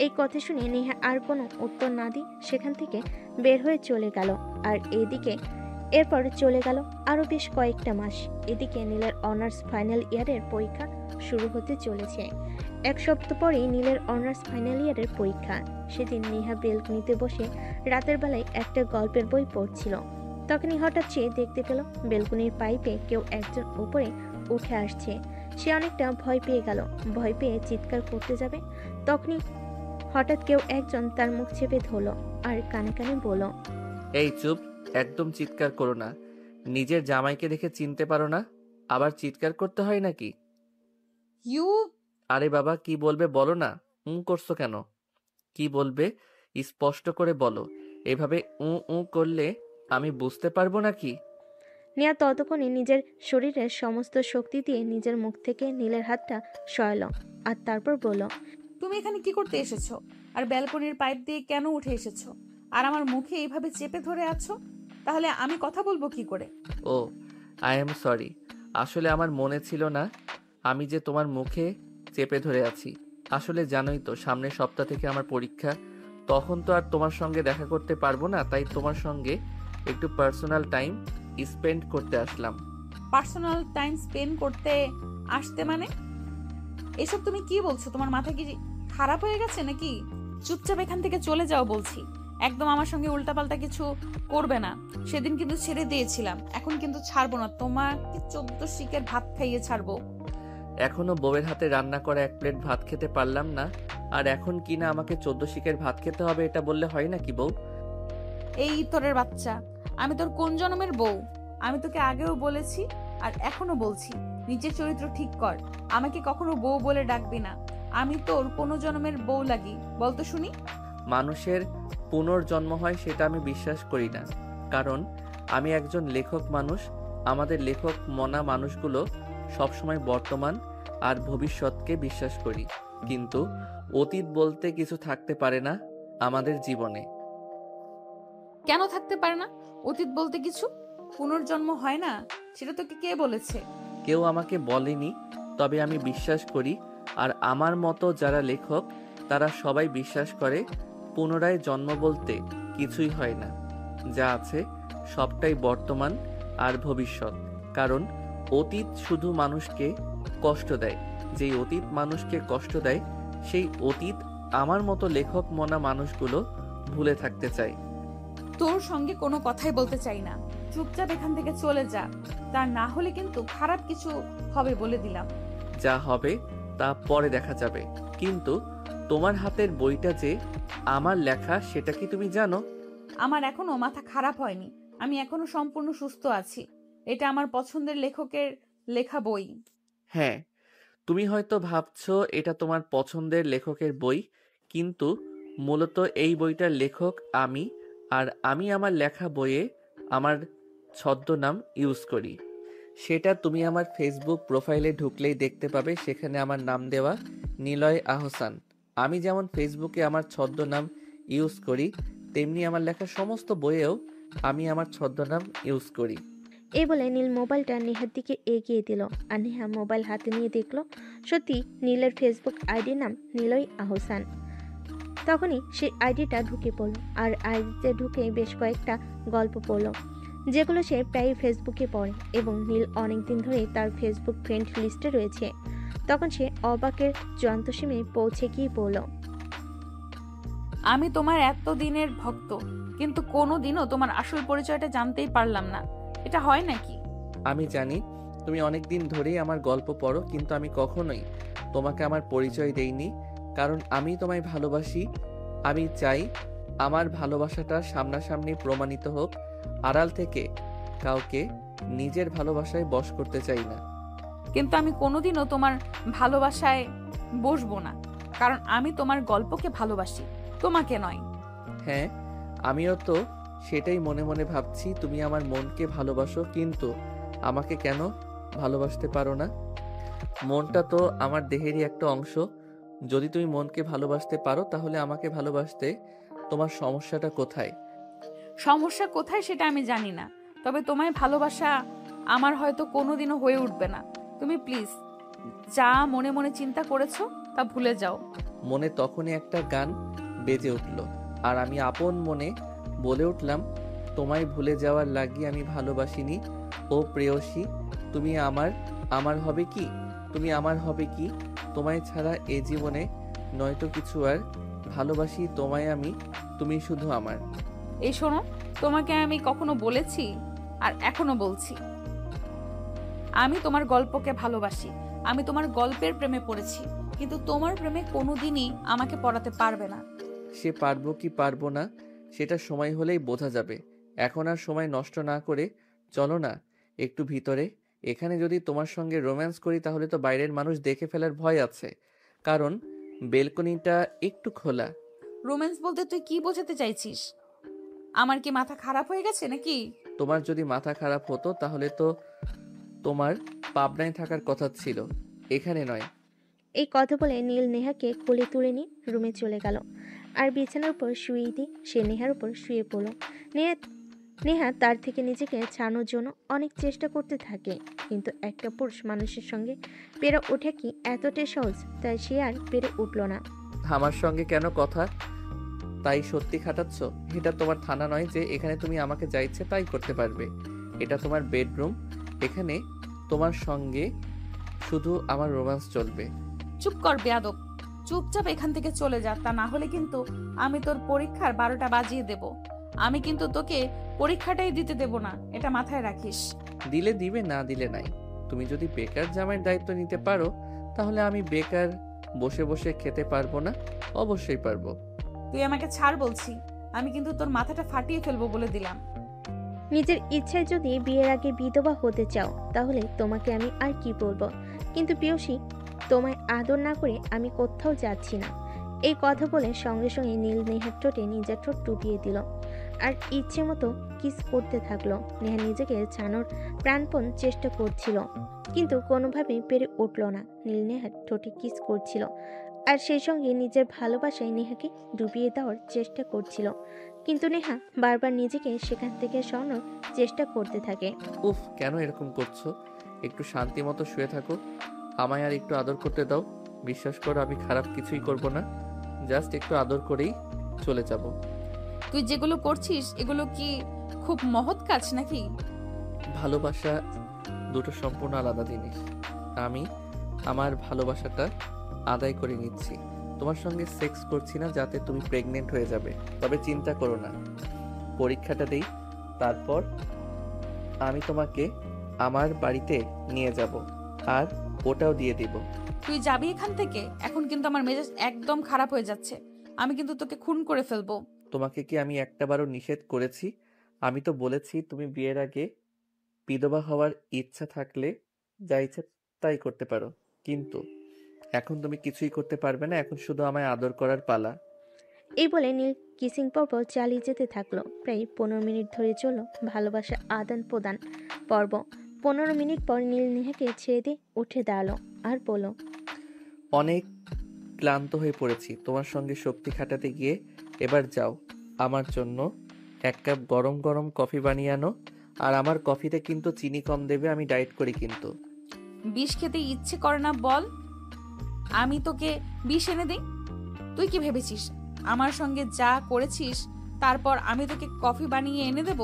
এই কথা শুনে নেহা আর কোনো উত্তর না দিয়ে সেখান থেকে বের হয়ে চলে গেল। আর এরপর চলে গেল আরও বেশ কয়েকটা মাস। এদিকে নীলের অনার্স ফাইনাল ইয়ারের পরীক্ষা শুরু হতে চলেছে। 1 সপ্তাহ পরেই নীলের অনার্স ফাইনাল ইয়ারের পরীক্ষা। সেদিন নেহা বেলকনিতে বসে রাতের বেলায় একটা গল্পের বই পড়ছিল। তখনই হঠাৎ সে দেখতে পেল বেলকনির পাইপে কেউ একজন উপরে উঠে আসছে। সে অনেকটা ভয় পেয়ে গেল। ভয় পেয়ে চিৎকার করতে যাবে, তখনই হঠাৎ কেউ একজন তার মুখ চেপে ধরল আর কানে কানে বলল, এই চুপ, একদম চিৎকার করো না। নিজের জামাইকে দেখে চিনতে পারো না, আবার চিৎকার করতে হয় নাকি? ইউ আরে বাবা, কি বলবে বলো না, করছো কেন? কি বলবে স্পষ্ট করে বলো, এভাবে করলে আমি বুঝতে পারবো নাকি? নেহা ততক্ষণে নিজের শরীরের সমস্ত শক্তি দিয়ে নিজের মুখ থেকে নীলের হাতটা সরাল আর তারপর বলল, তুমি এখানে কি করতে এসেছো? আর ব্যালকনির পাইপ দিয়ে কেন উঠে এসেছো? আর আমার মুখে এইভাবে চেপে ধরে আছো? তাহলে আমি কথা বলবো কি করে? ও, আই এম সরি। আসলে আমার মনে ছিল না আমি যে তোমার মুখে চেপে ধরে আছি। আসলে জানোই তো সামনের সপ্তাহ থেকে আমার পরীক্ষা, তখন তো আর তোমার সঙ্গে দেখা করতে পারবো না, তাই তোমার সঙ্গে একটু পার্সোনাল টাইম স্পেন্ড করতে আসলাম। পার্সোনাল টাইম স্পেন্ড করতে আসতে মানে? এসব তুমি কি বলছো? তোমার মাথা কি খারাপ হয়ে গেছে নাকি? চুপচাপ এখান থেকে চলে যাও বলছি। একদম আমার সঙ্গে উল্টাপাল্টা কিছু করবে না। সেদিন কিন্তু ছেড়ে দিয়েছিলাম, এখন কিন্তু ছাড়বো না। তোমাকে 14 শিকের ভাত খাইয়ে ছাড়বো। এখনো বউয়ের হাতে রান্না করা এক প্লেট ভাত খেতে পারলাম না, আর এখন কি না আমাকে 14 শিকের ভাত খেতে হবে, এটা বললে হয় নাকি বউ? এই তোরের বাচ্চা, আমি তোর কোন জন্মের বউ? আমি তোকে আগেও বলেছি আর এখনো বলছি, নিজের চরিত্র ঠিক কর। আমাকে কখনো বউ বলে ডাকবি না। আমি তোর কোন জন্মের বউ লাগি বলতো শুনি? মানুষের পুনর্জন্ম হয় সেটা আমি বিশ্বাস করি না, কারণ আমি একজন লেখক মানুষ। আমাদের লেখক মনা মানুষগুলো সবসময় বর্তমান আর ভবিষ্যৎকে বিশ্বাস করি, কিন্তু অতীত বলতে কিছু থাকতে পারে না আমাদের জীবনে। কেন থাকতে পারে না? অতীত বলতে কিছু পুনর্জন্ম হয় না, সেটা তোকে কে বলেছে? কেউ আমাকে বলেনি, তবে আমি বিশ্বাস করি। আর আমার মতো যারা লেখক তারা সবাই বিশ্বাস করে পুনরায় জন্ম বলতে কিছুই হয় না। যা আছে সবটাই বর্তমান আর ভবিষ্যৎ। কারণ অতীত শুধু মানুষকে কষ্ট দেয়। যেই অতীত মানুষকে কষ্ট দেয় সেই অতীত আমার মতো লেখক মনা মানুষগুলো ভুলে থাকতে চায়। তোর সঙ্গে কোনো কথাই বলতে চাই না। চুপচাপ এখান থেকে চলে যা, তা না হলে কিন্তু খারাপ কিছু হবে বলে দিলাম। যা হবে তা পরে দেখা যাবে, কিন্তু তোমার হাতের বইটা যে আমার লেখা সেটা কি তুমি জানো? আমার এখনো মাথা খারাপ হয়নি, আমি এখনো সম্পূর্ণ সুস্থ আছি। এটা আমার পছন্দের লেখকের লেখা বই। হ্যাঁ, তুমি হয়তো ভাবছো এটা তোমার পছন্দের লেখকের বই, কিন্তু মূলত এই বইটার লেখক আমি। আর আমি আমার লেখা বইয়ে আমার ছদ্মনাম ইউজ করি। সেটা তুমি আমার ফেসবুক প্রোফাইলে ঢুকলেই দেখতে পাবে, সেখানে আমার নাম দেওয়া নিলয় আহসান। আমি যেমন ফেসবুকে আমার ছদ্মনাম ইউজ করি, তেমনি আমার লেখা সমস্ত বইয়েও আমি আমার ছদ্মনাম ইউজ করি। এই বলে নীল মোবাইলটা নেহার দিকে এগিয়ে দিল, আর নেহা মোবাইল হাতে নিয়ে দেখলো সত্যি নীলের ফেসবুক আইডির নাম নিলয় আহসান। তখনই সেই আইডিটা ঢুকে পড়ল, আর আইডিতে ঢুকে বেশ কয়েকটা গল্প পড়ল যেগুলো সে প্রায় ফেসবুকে পড়ে, এবং নীল অনেকদিন ধরেই তার ফেসবুক ফ্রেন্ড লিস্টে রয়েছে। তখন সে অবাকের চূড়ান্ত সীমে পৌঁছে গিয়ে পড়ল, আমি তোমার এতদিনের ভক্ত, কিন্তু কোনোদিনও তোমার আসল পরিচয়টা জানতেই পারলাম না। এটা হয় নাকি? আমি জানি তুমি অনেক দিন ধরেই আমার গল্প পড়ো, কিন্তু আমি কখনোই তোমাকে আমার পরিচয় দেইনি, কারণ আমি তোমায় ভালোবাসি। আমি চাই আমার ভালোবাসাটা সামনাসামনি প্রমাণিত হোক, আড়াল থেকে কাউকে নিজের ভালোবাসায় বশ করতে চাই না। কিন্তু আমি কোনোদিনও তোমার ভালোবাসায় বসবো না, কারণ আমি তোমার গল্পকে ভালোবাসি, তোমাকে নয়। হ্যাঁ, আমিও তো সেটাই মনে মনে ভাবছি। তুমি আমার মনকে ভালোবাসো, কিন্তু আমাকে কেন ভালোবাসতে পারো না? মনটা তো আমার দেহেরই একটা অংশ। যদি তুমি মনকে ভালোবাসতে পারো তাহলে আমাকে ভালোবাসতে তোমার সমস্যাটা কোথায়? সমস্যা কোথায় সেটা আমি জানি না, তবে তোমায় ভালোবাসা আমার হয়তো কোনোদিনও হয়ে উঠবে না। তুমি প্লিজ যা মনে মনে চিন্তা করেছো তা ভুলে যাও। মনে তখনই একটা গান বেজে উঠল, আর আমি আপন মনে বলে উঠলাম, তোমায় ভুলে যাওয়ার লাগি আমি ভালোবাসিনি ও প্রেয়সী। তুমি আমার হবে কি? তুমি আমার হবে কি? তোমায় ছাড়া এ জীবনে নয়তো কিছু আর। ভালোবাসি তোমায় আমি, তুমি শুধু আমার। এই শোনো, তোমাকে আমি কখনো বলেছি আর এখনো বলছি, আমি তোমার গল্পকে ভালোবাসি। আমি তোমার গল্পের প্রেমে পড়েছি, কিন্তু তোমার প্রেমে কোনোদিনই আমাকে পড়াতে পারবে না। সে পারবো কি পারবো না সেটা সময় হলেই বোঝা যাবে। এখন আর সময় নষ্ট না করে চলো না একটু ভিতরে। এখানে যদি তোমার সঙ্গে রোম্যান্স করি তাহলে তো বাইরের মানুষ দেখে ফেলার ভয় আছে, কারণ বেলকনিটা একটু খোলা। রোম্যান্স বলতে তুই কি বোঝাতে চাইছিস? আমার কি মাথা খারাপ হয়ে গেছে নাকি? তোমার যদি মাথা খারাপ হতো তাহলে তো তোমার পাবনায় থাকার কথা ছিল, এখানে নয়। এই কথা বলে নীল নেহাকে কোলে তুলে নিয়ে রুমে চলে গেল, আর বিছানার উপর শুয়ে দিয়ে সে নেহার উপর শুয়ে পড়ল। নেহা নেহা তার থেকে নিজেকে ছাড়ানোর জন্য অনেক চেষ্টা করতে থাকে, কিন্তু একটা পুরুষ মানুষের সঙ্গে পেরে ওঠে কি এতটাই সহজ, তাই সে আর পেরে উঠল না। আমার সঙ্গে কেন কথা তাই সত্যি খাটাচ্ছ? এটা তোমার থানা নয় যে এখানে তুমি আমাকে যা ইচ্ছে তাই করতে পারবে। এটা তোমার বেডরুম, এখানে তোমার সঙ্গে শুধু আমার রোম্যান্স চলবে। চুপ কর বেয়াদব, চুপচাপ এখান থেকে চলে যা, তা না হলে কিন্তু আমি তোর পরীক্ষার 12টা বাজিয়ে দেব। আমি কিন্তু তোকে পরীক্ষাটাই দিতে দেব না, এটা মাথায় রাখিস। দিলে দিবে, না দিলে নাই। তুমি যদি বেকার জামাইয়ের দায়িত্ব নিতে পারো তাহলে আমি বেকার বসে বসে খেতে পারবো না? অবশ্যই পারবো। তুই আমাকে ছাড় বলছি, আমি কিন্তু তোর মাথাটা ফাটিয়ে ফেলবো বলে দিলাম। নিজের ইচ্ছায় যদি বিয়ের আগে বিধবা হতে চাও তাহলে তোমাকে আমি আর কি বলবো, কিন্তু পিয়সী, তোমায় আদর না করে আমি কোথাও যাচ্ছি না। এই কথা বলে সঙ্গে সঙ্গে নীল নেহার ঠোঁটে নিজের ঠোঁট টুপিয়ে দিল আর ইচ্ছে মতো কিস করতে থাকলো। নেহা নিজেকে ছাড়ানোর প্রাণপণ চেষ্টা করছিল, কিন্তু কোনোভাবেই পেরে উঠল না। নীল নেহার ঠোঁটে কিস করছিল আর সেই সঙ্গে নিজের ভালোবাসায় নেহাকে ডুবিয়ে দেওয়ার চেষ্টা করছিল, কিন্তু নেহা বারবার নিজেকে সেখান থেকে সরানোর চেষ্টা করতে থাকে। উফ, কেন এরকম করছো? একটু শান্তি মতো শুয়ে থাকো, আমায় আর একটু আদর করতে দাও। বিশ্বাস করো আমি খারাপ কিছুই করব না, জাস্ট একটু আদর করেই চলে যাব। তুই যেগুলো করছিস এগুলো কি খুব মহৎ কাজ নাকি? ভালোবাসা দুটো সম্পূর্ণ আলাদা জিনিস। আমি আমার ভালোবাসাটা আদায় করে নিচ্ছি, তোমার সঙ্গে সেক্স করছি না যাতে তুমি প্রেগনেন্ট হয়ে যাবে। তবে চিন্তা করো না, পরীক্ষাটা দেই, তারপর আমি তোমাকে আমার বাড়িতে নিয়ে যাব আর ওটাও দিয়ে দিব। তুই যাবি এখান থেকে? এখন কিন্তু আমার মেজাজ একদম খারাপ হয়ে যাচ্ছে, আমি কিন্তু তোকে খুন করে ফেলবো। তোমাকে কি আমি একটাবারও নিষেধ করেছি? আমি তো বলেছি তুমি বিয়ের আগে বিধবা হওয়ার ইচ্ছা থাকলে যা ইচ্ছা তাই করতে পারো, কিন্তু এখন তুমি কিছুই করতে পারবে না। এখন শুধু আমায় আদর করার পালা। এই বলে নীল কিসিং পর্ব চালিয়ে যেতে থাকলো। প্রায় 15 মিনিট ধরে চলল ভালোবাসা আদান প্রদান পর্ব। 15 মিনিট পর নীল নেহাকে ছেড়ে দিয়ে উঠে দাঁড়ালো আর বলল, অনেক ক্লান্ত হয়ে পড়েছি তোমার সঙ্গে শক্তি খাটাতে গিয়ে। এবার যাও, আমার জন্য এক কাপ গরম গরম কফি বানিয়ে আনো। আর আমার কফিতে কিন্তু চিনি কম দেবে, আমি ডায়েট করি কিন্তু। বিষ খেতে ইচ্ছে করে না বল, আমি তোকে বিষ এনে দিই? তুই কি ভেবেছিস আমার সঙ্গে যা করেছিস তারপর আমি তোকে কফি বানিয়ে এনে দেব?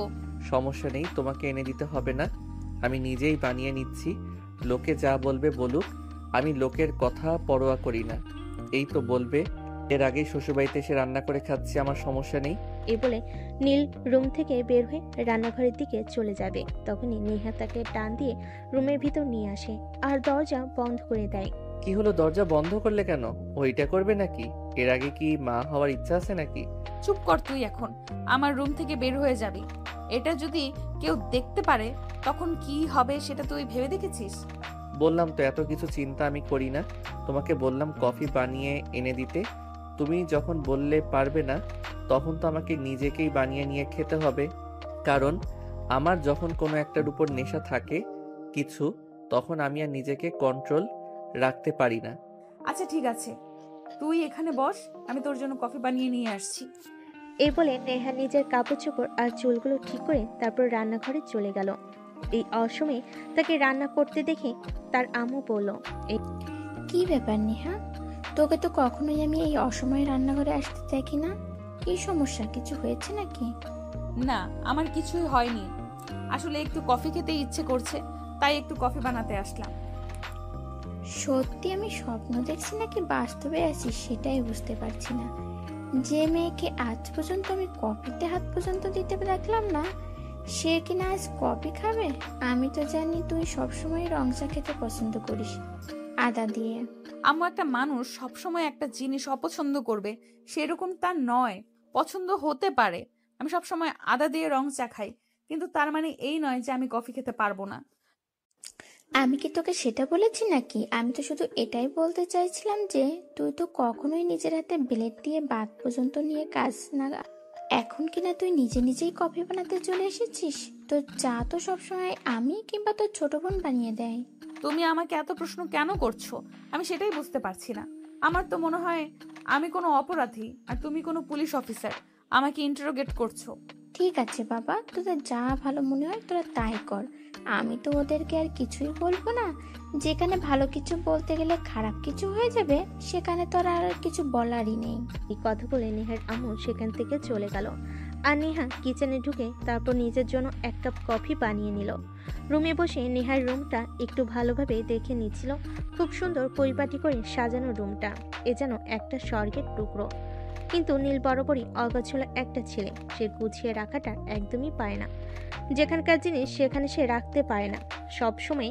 সমস্যা নেই, তোমাকে এনে দিতে হবে না, আমি নিজেই বানিয়ে নিচ্ছি। লোকে যা বলবে বলুক, আমি লোকের কথা পরোয়া করি না। এই তো বলবে, এর আগেই শ্বশুরবাড়িতে এসে রান্না করে খাচ্ছি, আমার সমস্যা নেই। এই বলে নীল রুম থেকে বের হয়ে রান্নাঘরের দিকে চলে যাবে। তখনই নেহা তাকে টান দিয়ে রুমের ভিতর নিয়ে আসে আর দরজা বন্ধ করে দেয়। কি হলো, দরজা বন্ধ করলে কেন? ওইটা করবে নাকি? এর আগে কি মা হওয়ার ইচ্ছা আছে নাকি? চুপ কর তুই, এখন আমার রুম থেকে বের হয়ে যাবি। এটা যদি কেউ দেখতে পারে তখন কি হবে সেটা তুই ভেবে দেখেছিস? বললাম তো এত কিছু চিন্তা আমি করি না। তোমাকে বললাম কফি বানিয়ে এনে দিতে, তুমি যখন বললে পারবে না তখন তো আমাকে নিজেকেই বানিয়ে নিয়ে খেতে হবে। কারণ আমার যখন কোনো একটার উপর নেশা থাকে কিছু, তখন আমি আর নিজেকে কন্ট্রোল রাখতে পারি না। আচ্ছা ঠিক আছে, তুই এখানে বস, আমি তোর জন্য কফি বানিয়ে নিয়ে আসছি। এই বলে নেহা নিজের কাপড় চোপড় আর চুলগুলো ঠিক করে তারপর রান্নাঘরে চলে গেল। এই অসময়ে তাকে রান্না করতে দেখে তার আম্মু বলল, কি ব্যাপার নেহা, তোকে তো কখনোই আমি এই অসময়ে রান্নাঘরে আসতে দেখি না। কি সমস্যা, কিছু হয়েছে নাকি? না, আমার কিছুই হয়নি, আসলে একটু কফি খেতে ইচ্ছে করছে তাই একটু কফি বানাতে আসলাম। সত্যি আমি স্বপ্ন দেখছি নাকি বাস্তবে আছি সেটাই বুঝতে পারছি না। যে মেয়েকে আজ পর্যন্ত আমি কফিতে হাত পর্যন্ত দিতে দেখলাম না, সে কিনা আজ কফি খাবে। আমি তো জানি তুই সবসময় রং চা খেতে পছন্দ করিস আদা দিয়ে। আম্মু, একটা মানুষ সবসময় একটা জিনিস অপছন্দ করবে সেরকম তার নয়, পছন্দ হতে পারে। আমি সবসময় আদা দিয়ে রং চা খাই, কিন্তু তার মানে এই নয় যে আমি কফি খেতে পারবো না। আমি কি তোকে সেটা বলেছি নাকি? আমি তো শুধু এটাই বলতে চাইছিলাম যে তুই তো কখনোই নিজের হাতে ব্লেড দিয়ে বাত পর্যন্ত নিয়ে কাজ না, এখন কিনা তুই নিজে নিজেই কফি বানাতে চলে এসেছিস। তোর চা তো সবসময় আমি কিংবা তোর ছোট বোন বানিয়ে দেয়। তুমি আমাকে এত প্রশ্ন কেন করছো আমি সেটাই বুঝতে পারছি না। আমার তো মনে হয় আমি কোনো অপরাধী আর তুমি কোনো পুলিশ অফিসার, আমাকে ইন্টারোগেট করছো। ঠিক আছে বাবা, তোদের যা ভালো মনে হয় তোরা তাই কর। আমি তো ওদেরকে আর কিছুই বলবো না। যেখানে ভালো কিছু বলতে গেলে খারাপ কিছু হয়ে যাবে, সেখানে তো আর কিছু বলারই নেই। এই কথা বলে নেহার আম্মু সেখান থেকে চলে গেল। আর নেহা কিচেনে ঢুকে তারপর নিজের জন্য এক কাপ কফি বানিয়ে নিল। রুমে বসে নেহার রুমটা একটু ভালোভাবে দেখে নিচ্ছিল। খুব সুন্দর পরিপাটি করে সাজানো রুমটা, এ যেন একটা স্বর্গের টুকরো। কিন্তু নীল বরাবরই অগোছালো একটা ছেলে, সে গুছিয়ে রাখাটা একদমই পারে না। যেখানকার জিনিস সেখানে সে রাখতে পারে না, সব সময়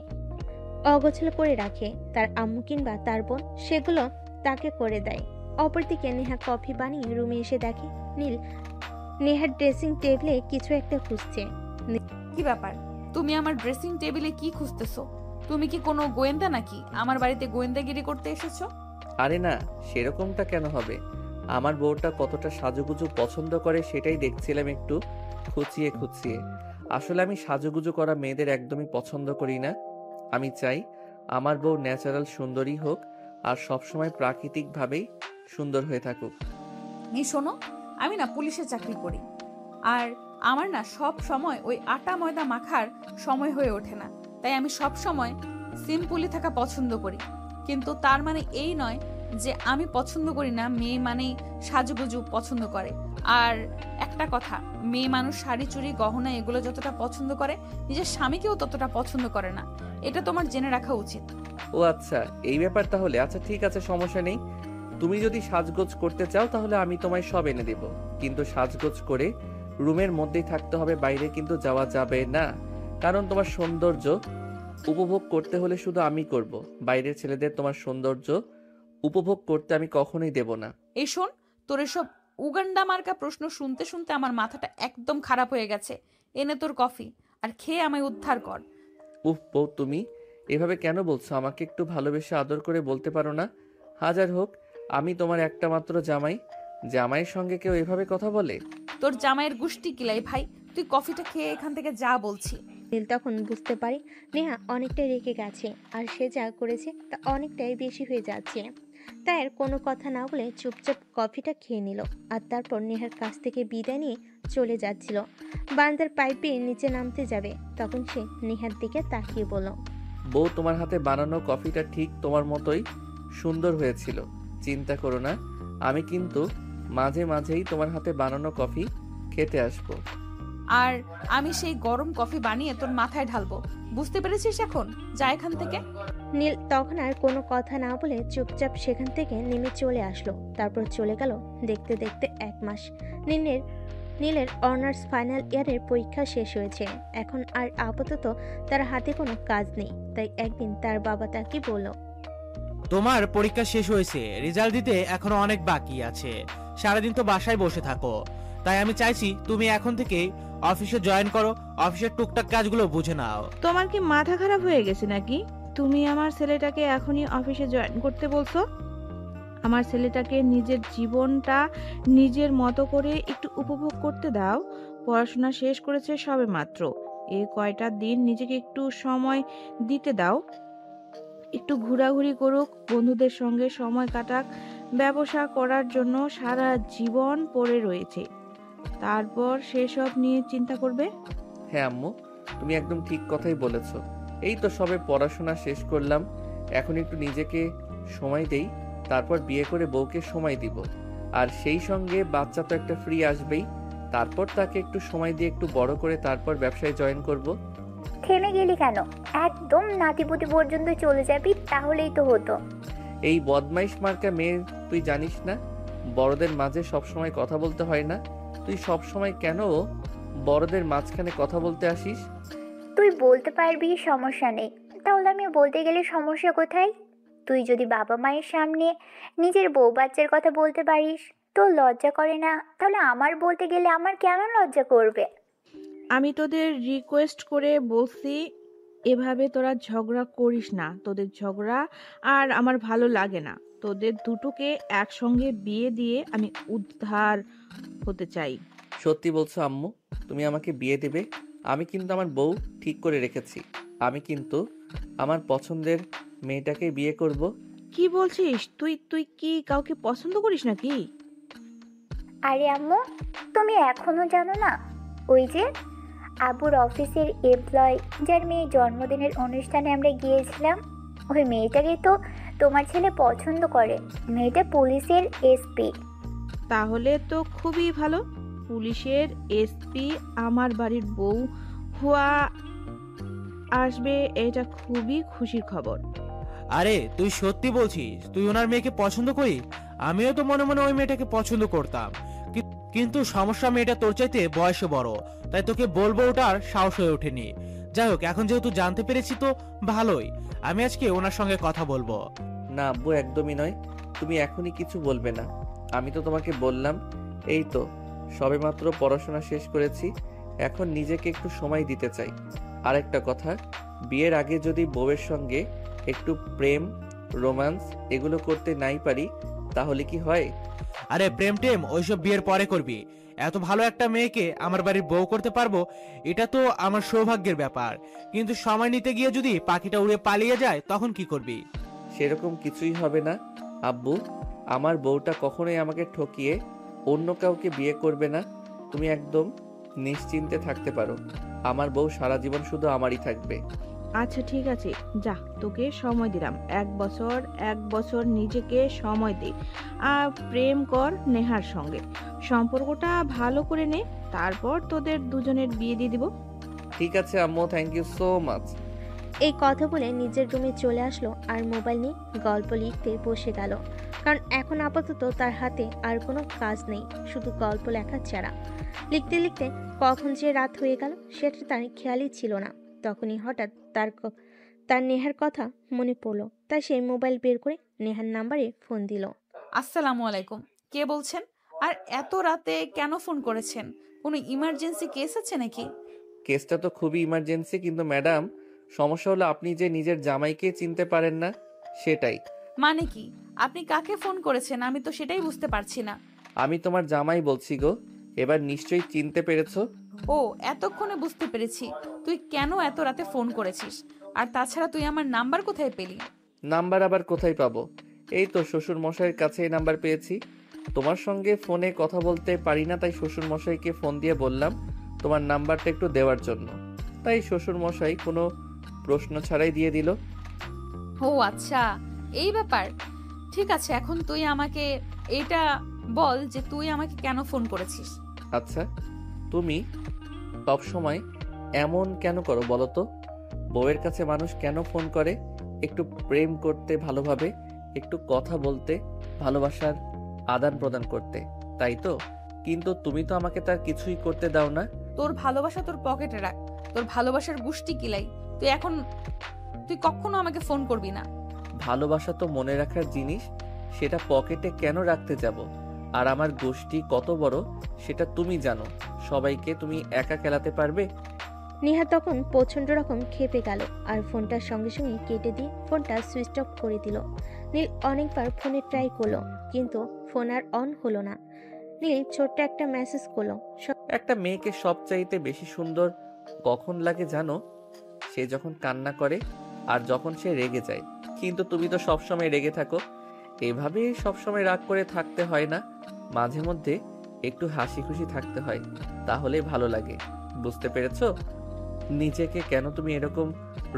অগোছালো করে রাখে। তার আম্মু কিংবা তার বোন সেগুলো তাকে করে দেয়। অপরদিকে নেহা কফি বানিয়ে রুমে এসে দেখে নীল নেহার ড্রেসিং টেবিলে কিছু একটা খুঁজছে। কি ব্যাপার, তুমি আমার ড্রেসিং টেবিলে কি খুঁজতেছো? তুমি কি কোনো গোয়েন্দা নাকি? আমার বাড়িতে গোয়েন্দাগিরি করতে এসেছো? আরে না, সেরকমটা কেন হবে? আমার বউটা কতটা সাজুগুজু পছন্দ করে সেটাই দেখছিলাম একটু খুঁচিয়ে খুঁচিয়ে। আসলে আমি সাজুগুজু করা মেয়েদের একদমই পছন্দ করি না। আমি চাই আমার বউ ন্যাচারাল সুন্দরী হোক আর সবসময় প্রাকৃতিকভাবেই সুন্দর হয়ে থাকুক। এই শোনো, আমি না পুলিশে চাকরি করি, আর আমার না সব সময় ওই আটা ময়দা মাখার সময় হয়ে ওঠে না। তাই আমি সব সময় সিম্পলি থাকা পছন্দ করি। কিন্তু তার মানে এই নয় যে আমি পছন্দ করি না মেয়ে মানেই সাজুগুজু পছন্দ করে। আর একটা কথা, মেয়ে মানুষ শাড়ি চুড়ি গহনা এগুলো যতটা পছন্দ করে, নিজের স্বামীকেও ততটা পছন্দ করে না। এটা তোমার জেনে রাখা উচিত। ও আচ্ছা, এই ব্যাপার তাহলে। আচ্ছা ঠিক আছে, সমস্যা নেই। তুমি যদি সাজগোজ করতে চাও তাহলে আমি তোমায় সব এনে দেব, কিন্তু সাজগোজ করে রুমের মধ্যেই থাকতে হবে, বাইরে কিন্তু যাওয়া যাবে না। কারণ তোমার সৌন্দর্য উপভোগ করতে হলে শুধু আমি করব, বাইরের ছেলেদের তোমার সৌন্দর্য উপভোগ করতে আমি কখনোই দেব না। এই শোন, তোর এসব উগান্ডা মার্কা প্রশ্ন শুনতে শুনতে আমার মাথাটা একদম খারাপ হয়ে গেছে। এনে তোর কফি আর খেয়ে আমায় উদ্ধার কর। উফ বউ, তুমি এভাবে কেন বলছো? আমাকে একটু ভালোবেসে আদর করে বলতে পারো না? হাজার হোক আমি তোমার একটা মাত্র জামাই, জামাইয়ের সঙ্গে কেউ এভাবে কথা বলে? তোর জামাইয়ের গুষ্টি কিলাই ভাই, তুই কফিটা খেয়ে এখান থেকে যা বলছি। নীল তখন বুঝতে পারে নেহা অনেকটাই রেগে গেছে, আর সে যা করেছে তা অনেকটাই বেশি হয়ে যাচ্ছে। তাই আর কোনো কথা না বলে চুপচাপ কফিটা খেয়ে নিল। আর তারপর নেহার কাছ থেকে বিদায় নিয়ে চলে যাচ্ছিল। বারান্দার পাইপে নিচে নামতে যাবে, তখন সে নেহার দিকে তাকিয়ে বলল, বউ, তোমার হাতে বানানো কফিটা ঠিক তোমার মতোই সুন্দর হয়েছিল। চিন্তা করো না, আমি কিন্তু মাঝে মাঝেই তোমার হাতে বানানো কফি খেতে আসবো। আর আমি সেই গরম কফি বানিয়ে তোর মাথায় ঢালবো, বুঝতে পেরেছিস? এখন যা এখান থেকে। নীল তখন আর কোনো কথা না বলে চুপচাপ সেখান থেকে নেমে চলে আসলো। তারপর চলে গেল দেখতে দেখতে 1 মাস। নীলের অনার্স ফাইনাল ইয়ারের পরীক্ষা শেষ হয়েছে। এখন আর আপাতত তার হাতে কোনো কাজ নেই। তাই একদিন তার বাবা তাকে বলল, তোমার পরীক্ষা শেষ হয়েছে, রেজাল্ট দিতে এখনো অনেক বাকি আছে। সারাদিন তো বাসায় বসে থাকো, তাই আমি চাইছি তুমি এখন থেকে অফিসে জয়েন করো, অফিসের টুকটাক কাজগুলো বুঝে নাও। তোমার কি মাথা খারাপ হয়ে গেছে নাকি? তুমি আমার ছেলেটাকে এখনই অফিসে জয়েন করতে বলছো? আমার ছেলেটাকে নিজের জীবনটা নিজের মতো করে একটু উপভোগ করতে দাও। পড়াশোনা শেষ করেছে সবে মাত্র। এই কয়টা দিন নিজেকে একটু সময় দিতে দাও, একটু ঘোরাঘুরি করুক, বন্ধুদের সঙ্গে সময় কাটাক। ব্যবসা করার জন্য সারা জীবন পড়ে রয়েছে, তারপর সেসব নিয়ে চিন্তা করবে। হ্যাঁ আম্মু, তুমি একদম ঠিক কথাই বলেছ। এই তো সবে পড়াশোনা শেষ করলাম, এখন একটু নিজেকে সময় দেই, তারপর বিয়ে করে বউকে সময় দিব। আর সেই সঙ্গে বাচ্চা তো একটা ফ্রি আসবেই, তারপর তাকে একটু সময় দিয়ে একটু বড় করে তারপর ব্যবসায় জয়েন করব। থেমে গেলি কেন? একদম নাতিপুতি পর্যন্ত চলে যাবি, তাহলেই তো হতো। এই বদমাইশ মার্কা মেয়ে, তুই জানিস না বড়দের মাঝে সবসময় কথা বলতে হয় না? তুই সবসময় কেন বড়দের মাঝখানে কথা বলতে আসিস? তুই বলতে পারবি, সমস্যা নেই। তাহলে আমি বলতে গেলে সমস্যা কোথায়? তুই যদি বাবা মায়ের সামনে নিজের বউ বাচ্চার কথা বলতে পারিস, তোর লজ্জা করে না? তাহলে আমার বলতে গেলে আমার কেন লজ্জা করবে? আমি তোদের রিকোয়েস্ট করে বলছি, এভাবে তোরা ঝগড়া করিস না। তোদের ঝগড়া আর আমার ভালো লাগে না। তোদের দুটোকে একসঙ্গে বিয়ে দিয়ে আমি উদ্ধার হতে চাই। সত্যি বলছো আম্মু? তুমি আমাকে বিয়ে দেবে? আমি কিন্তু আমার বউ ঠিক করে রেখেছি। আমি কিন্তু আমার পছন্দের মেয়েটাকে বিয়ে করব। কি বলছিস তুই? তুই কি কাউকে পছন্দ করিস নাকি? আরে আম্মু, তুমি এখনো জানো না? ওই যে আব্বুর অফিসের এমপ্লয়, যার মেয়ের জন্মদিনের অনুষ্ঠানে আমরা গিয়েছিলাম, ওই মেয়েটাকে তো তোমার ছেলে পছন্দ করে। মেয়েটা পুলিশের এসপি। তাহলে তো খুবই ভালো। পুলিশের এসপি আমার বাড়ির বউ হওয়া আসবে, এটা খুবই খুশির খবর। আরে তুই সত্যি বলছিস তুই ওনার মেয়েকে পছন্দ করি? আমিও তো মনে মনে ওই মেয়েটাকে পছন্দ করতাম, কিন্তু সমস্যা মেয়েটা তোর চাইতে বয়সে বড়, তাই তোকে বলবো ওটার সাহস হয়ে ওঠেনি। যাই হোক, এখন যেহেতু জানতে পেরেছি তো ভালোই, আমি আজকে ওনার সঙ্গে কথা বলবো। না আব্বু, একদমই নয়। তুমি এখনই কিছু বলবে না। আমি তো তোমাকে বললাম, এই তো সবেমাত্র পড়াশোনা শেষ করেছি, এখন নিজেকে একটু সময় দিতে চাই। আরেকটা কথা, বিয়ের আগে যদি বউয়ের সঙ্গে একটু প্রেম, রোম্যান্স এগুলো করতে নাই পারি তাহলে কি হয়? আরে প্রেম টেম ওইসব বিয়ের পরে করবি। এত ভালো একটা মেয়েকে আমার বাড়ির বউ করতে পারবো, এটা তো আমার সৌভাগ্যের ব্যাপার। কিন্তু সময় নিতে গিয়ে যদি পাখিটা উড়ে পালিয়ে যায় তখন কি করবি? সেরকম কিছুই হবে না আব্বু। আমার বউটা কখনোই আমাকে ঠকিয়ে অন্য কাউকে বিয়ে করবে না। তুমি একদম নিশ্চিন্তে থাকতে পারো, আমার বউ সারা জীবন শুধু আমারই থাকবে। আচ্ছা ঠিক আছে, যা, তোকে সময় দিলাম 1 বছর নিজেকে সময় দে। আর প্রেম কর নেহার সঙ্গে, সম্পর্কটা ভালো করে নে, তারপর তোদের দুজনের বিয়ে দিয়ে দিব। ঠিক আছে আম্মু, থ্যাংক ইউ সো মাচ। এই কথা বলে নিজের রুমে চলে আসলো আর মোবাইল নিয়ে গল্প লিখতে বসে গেল। কারণ এখন আপাতত তার হাতে আর কোনো কাজ নেই, শুধু গল্প লেখা ছাড়া। লিখতে লিখতে কখন যে রাত হয়ে গেল সেটা তার খেয়ালই ছিল না। তখনই হঠাৎ তার নেহার কথা মনে পড়লো, তাই সে মোবাইল বের করে নেহার নাম্বারে ফোন দিল। আসসালামু আলাইকুম, কে বলছেন? আর এত রাতে কেন ফোন করেছেন? কোনো ইমার্জেন্সি কেস আছে নাকি? কেসটা তো খুবই ইমার্জেন্সি, কিন্তু ম্যাডাম সমস্যা হলো আপনি যে নিজের জামাইকে চিনতে পারেন না, সেটাই। মানে কি? আপনি কাকে ফোন করেছেন? আমি তো সেটাই বুঝতে পারছি না। আমি তোমার জামাই বলছি গো, এবার নিশ্চয়ই চিনতে পেরেছো। ও, এতক্ষণে বুঝতে পেরেছি তুই কেন এত রাতে ফোন করেছিস। আর তাছাড়া তুই আমার নাম্বার কোথায় পেলি? নাম্বার আবার কোথায় পাবো? এই তো শ্বশুর মশাইয়ের কাছে এই নাম্বার পেয়েছি। তোমার সঙ্গে ফোনে কথা বলতে পারি না, তাই শ্বশুর মশাইকে ফোন দিয়ে বললাম তোমার নাম্বারটা একটু দেওয়ার জন্য। তাই শ্বশুর মশাই কোনো প্রশ্ন ছাড়াই দিয়ে দিল। ও আচ্ছা, এই ব্যাপার। ঠিক আছে, এখন তুই আমাকে এটা বল যে তুই আমাকে কেন ফোন করেছিস। আচ্ছা, তুমি সব সময় এমন কেন করো বলো তো? বউয়ের কাছে মানুষ কেন ফোন করে? একটু প্রেম করতে, ভালোভাবে একটু কথা বলতে, ভালোবাসার আদান প্রদান করতে, তাই তো? কিন্তু তুমি তো আমাকে তার কিছুই করতে দাও না। তোর ভালোবাসা তোর পকেটে রাখ, তোর ভালোবাসার গুষ্টি কিলাই। তুই কখনো আমাকে ফোন করবি না। ভালোবাসা তো মনে রাখার জিনিস, সেটা পকেটে কেন রাখতে যাব? আর আমার গোষ্ঠী কত বড় সেটা তুমি জানো। সবাইকে তুমি একা খেলাতে পারবে? নেহা তখন প্রচন্ড রকম খেপে গেল আর ফোনটার সঙ্গে সঙ্গে কেটে দিয়ে ফোনটা সুইচ অফ করে দিল। নীল অনেকবার ফোনে ট্রাই করলো, কিন্তু ফোন আর অন হলো না। নীল ছোট্ট একটা মেসেজ করলো। একটা মেয়েকে সবচাইতে বেশি সুন্দর কখন লাগে জানো? সে যখন কান্না করে আর যখন সে রেগে যায়। কিন্তু তুমি তো সবসময় রেগে থাকো। এভাবে সবসময় রাগ করে থাকতে হয় না, মাঝে মধ্যে একটু হাসি খুশি থাকতে হয়, তাহলে ভালো লাগে। বুঝতে পেরেছো? নিজেকে কেন তুমি এরকম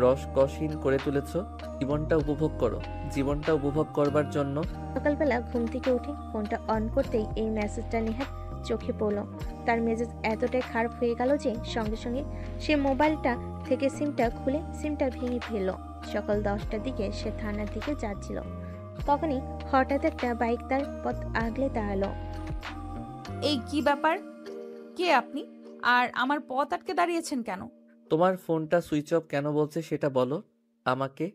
রসকসহীন করে তুলেছো? জীবনটা উপভোগ করো। জীবনটা উপভোগ করবার জন্য সকালবেলা ঘুম থেকে উঠে ফোনটা অন করতেই এই মেসেজটা নেহার চোখে পড়লো। তার মেজাজ এতটাই খারাপ হয়ে গেল যে সঙ্গে সঙ্গে সে মোবাইলটা থেকে সিমটা খুলে সিমটা ভেঙে ফেললো। সকাল 10টার দিকে সে থানার দিকে যাচ্ছিল, তখনই হঠাৎ একটা বাইক তার পথ আগলে দাঁড়ালো। এই কি ব্যাপার? কে আপনি? আর আমার পথ আটকে দাঁড়িয়েছেন কেন? তোমার ফোনটা সুইচ অফ কেন বলছে সেটা বলো আমাকে।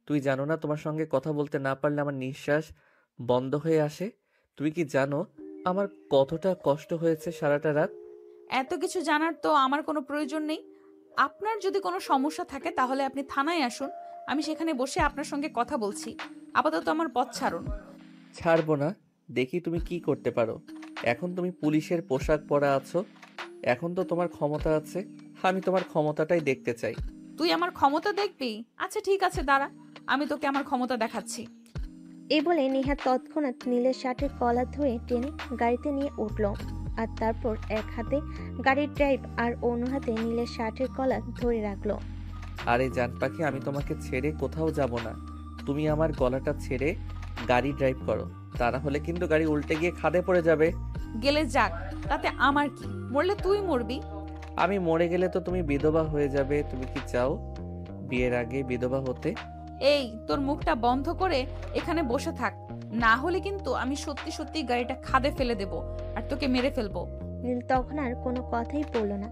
তুই জানো না তোমার সঙ্গে কথা বলতে না পারলে আমার নিঃশ্বাস বন্ধ হয়ে আসে? তুমি কি জানো আমার কতটা কষ্ট হয়েছে সারাটা রাত? এত কিছু জানার তো আমার কোনো প্রয়োজন নেই। আপনার যদি কোনো সমস্যা থাকে তাহলে আপনি থানায় আসুন, আমি সেখানে বসে আপনার সঙ্গে কথা বলছি। আপাতত আমার পথ ছাড়ুন। ছাড়বো না, দেখি তুমি কি করতে পারো। এখন তুমি পুলিশের পোশাক পরা আছো, এখন তো তোমার ক্ষমতা আছে। আমি তোমার ক্ষমতাটাই দেখতে চাই। তুই আমার ক্ষমতা দেখবি? আচ্ছা ঠিক আছে, দাঁড়া, আমি তোকে আমার ক্ষমতা দেখাচ্ছি। এই বলে নেহা তৎক্ষণাৎ নীলের শার্টের কলার ধরে টেনে গাড়িতে নিয়ে উঠল আর তারপর এক হাতে গাড়ির ড্রাইভ আর অন্য হাতে নীলের শার্টের কলার ধরে রাখলো। আরে জান পাখি, আমি তোমাকে ছেড়ে কোথাও যাব না। তুমি আমার গলাটা ছেড়ে গাড়ি ড্রাইভ করো, তা না হলে কিন্তু গাড়ি উল্টে গিয়ে খাদে পড়ে যাবে। গেলে যাক, তাতে আমার কি? মরলে তুই মরবি। আমি মরে গেলে তো তুমি বিধবা হয়ে যাবে। তুমি কি চাও বিয়ের আগে বিধবা হতে? এই, তোর মুখটা বন্ধ করে এখানে বসে থাক, না হলে কিন্তু আমি সত্যি সত্যি গাড়িটা খাদে ফেলে দেব আর তোকে মেরে ফেলবো। নীল তখন আর কোনো কথাই বলল না,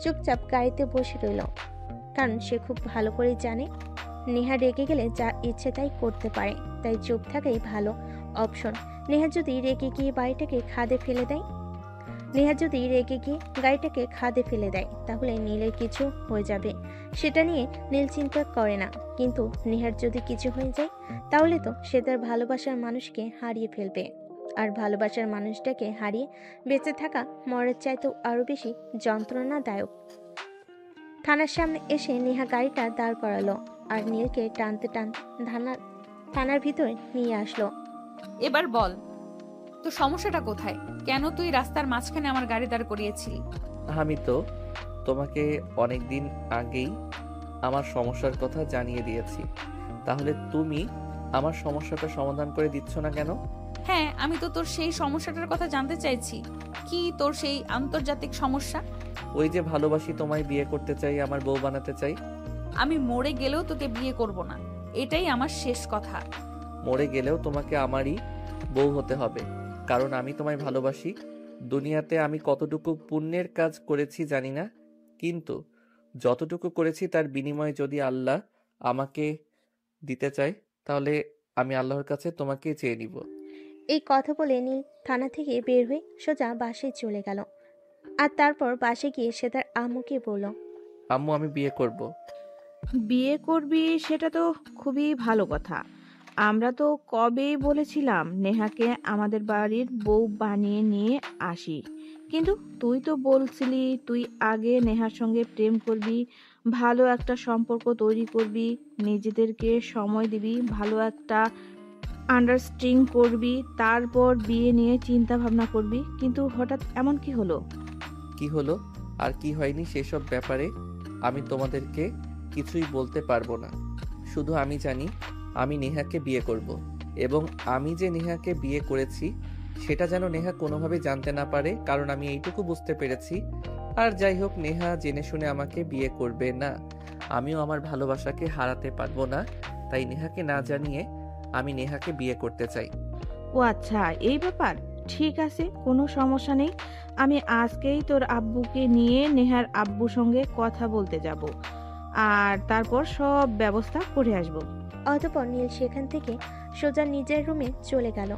চুপচাপ গাড়িতে বসে রইল। কারণ সে খুব ভালো করে জানে নেহা রেগে গেলে যা ইচ্ছে তাই করতে পারে, তাই চুপ থাকাই ভালো অপশন। নেহা যদি রেগে গিয়ে গাড়িটাকে খাদে ফেলে দেয় তাহলে নীলের কিছু হয়ে যাবে, সেটা নিয়ে নীল চিন্তা করে না। কিন্তু নেহার যদি কিছু হয়ে যায় তাহলে তো সে তার ভালোবাসার মানুষকে হারিয়ে ফেলবে, আর ভালোবাসার মানুষটাকে হারিয়ে বেঁচে থাকা মরার চাইতেও আরো বেশি যন্ত্রণাদায়ক। থানার সামনে এসে নেহা গাড়িটা দাঁড় করালো আর নীলকে টানতে থানার ভিতরে নিয়ে আসলো। এবার বল, তো সমস্যাটা কোথায়? কেন তুই রাস্তার মাঝখানে আমার গাড়ি দাঁড় করিয়েছিলি? আমি তো তোমাকে অনেক দিন আগেই আমার সমস্যার কথা জানিয়ে দিয়েছি, তাহলে তুমি আমার সমস্যাটা সমাধান করে দিচ্ছ না কেন? হ্যাঁ, আমি তো তোর সেই সমস্যাটার কথা জানতে চাইছি। কি তোর সেই আন্তর্জাতিক সমস্যা? ওই যে ভালোবাসি, তোমায় বিয়ে করতে চাই, আমার বউ বানাতে চাই। আমি মরে গেলেও তোকে বিয়ে করব না, এটাই আমার শেষ কথা। মরে গেলেও তোমাকে আমারই বউ হতে হবে, কারণ আমি তোমায় ভালোবাসি। দুনিয়াতে আমি কতটুকু পুণ্যের কাজ করেছি জানি না, কিন্তু যতটুকু করেছি তার বিনিময়ে যদি আল্লাহ আমাকে দিতে চায় তাহলে আমি আল্লাহর কাছে তোমাকে চেয়ে নিব। এই কথা বলে নীল থানা থেকে বের হয়ে সোজা বাসায় চলে গেল। আর তারপর বাসে গিয়ে সে তার আম্মুকে বলল, আম্মু, আমি বিয়ে করব। বিয়ে করবি সেটা তো খুবই ভালো কথা। আমরা তো কবেই বলেছিলাম নেহাকে আমাদের বাড়ির বউ বানিয়ে নিয়ে আসি, কিন্তু তুই তো বলছিলি তুই আগে নেহার সঙ্গে প্রেম করবি, ভালো একটা সম্পর্ক তৈরি করবি, নিজেদেরকে সময় দিবি, ভালো একটা আন্ডারস্ট্যান্ডিং করবি, তারপর বিয়ে নিয়ে চিন্তা ভাবনা করবি। কিন্তু হঠাৎ এমন কি হলো? কি হলো আর কি হয়নি সেসব ব্যাপারে আমি তোমাদেরকে কিছুই বলতে পারবো না। শুধু আমি জানি আমি নেহাকে বিয়ে করব, এবং আমি যে নেহাকে বিয়ে করেছি সেটা যেন নেহা কোনোভাবে জানতে না পারে, কারণ আমি এইটুকু বুঝতে পেরেছি। আর যাই হোক, নেহা জেনে শুনে আমাকে বিয়ে করবে না, আমিও আমার ভালোবাসাকে হারাতে পারবো না। তাই নেহাকে না জানিয়ে আমি নেহাকে বিয়ে করতে চাই। ও আচ্ছা, এই ব্যাপার। ঠিক আছে, কোনো সমস্যা নেই। আমি আজকেই তোর আব্বুকে নিয়ে নেহার আব্বুর সঙ্গে কথা বলতে যাব, আর তারপর সব ব্যবস্থা করে আসব। অতঃপর নীল সেখান থেকে সোজা নিজের রুমে চলে গেল।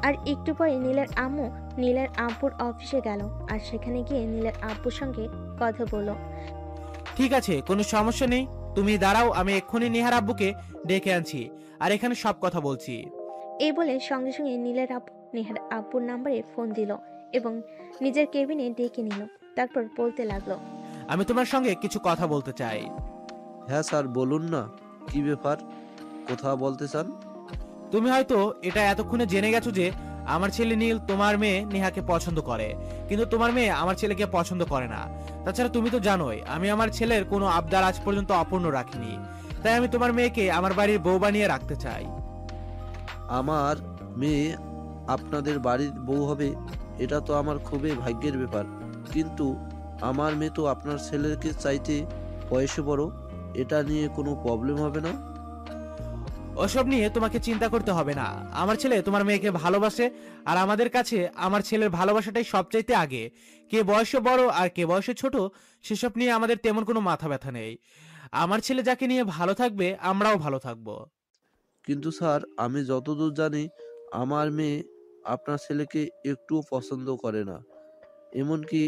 আর একটু পরে নীলের আম্মু নীলের আব্বুর অফিসে গেল, আর সেখানে গিয়ে নীলের আব্বুর সঙ্গে কথা বলল। ঠিক আছে, কোনো সমস্যা নেই, তুমি দাঁড়াও, আমি এক্ষুনি নেহার আব্বুকে ডেকে আনছি আর এখানে সব কথা বলছি। এই বলে সঙ্গে সঙ্গে নীলের আব্বু নেহার আব্বুর নাম্বারে ফোন দিল এবং নিজের কেবিনে ডেকে নিল। তারপর বলতে লাগলো, আমি তোমার সঙ্গে কিছু কথা বলতে চাই। হ্যাঁ স্যার, বলুন না, কি ব্যাপার, কথা বলতে চান? তুমি হয়তো এটা এতক্ষণে জেনে গেছো যে আমার ছেলে নীল তোমার মেয়ে নেহাকে পছন্দ করে, কিন্তু তোমার মেয়ে আমার ছেলেকে পছন্দ করে না। তাছাড়া তুমি তো জানোই আমি আমার ছেলের কোনো আবদার আজ পর্যন্ত অপূর্ণ রাখিনি, তাই আমি তোমার মেয়েকে আমার বাড়ির বউ বানিয়ে রাখতে চাই। আমার মেয়ে আপনাদের বাড়ির বউ হবে, এটা তো আমার খুবই ভাগ্যের ব্যাপার। কিন্তু আমার মেয়ে তো আপনার ছেলেকে চাইতে বয়সে বড়, এটা নিয়ে কোনো প্রবলেম হবে না? ওসব নিয়ে তোমাকে চিন্তা করতে হবে না। আমার ছেলে তোমার মেয়েকে ভালোবাসে, আর আমাদের কাছে আমার ছেলের ভালোবাসাটাই সবচাইতে আগে। কে বয়সে বড় আর কে বয়সে ছোট সেসব নিয়ে আমাদের তেমন কোনো মাথা ব্যথা নেই। আমার ছেলে যাকে নিয়ে ভালো থাকবে আমরাও ভালো থাকবো। কিন্তু স্যার, আমি যতদূর জানি আমার মেয়ে আপনার ছেলেকে একটুও পছন্দ করে না, এমনকি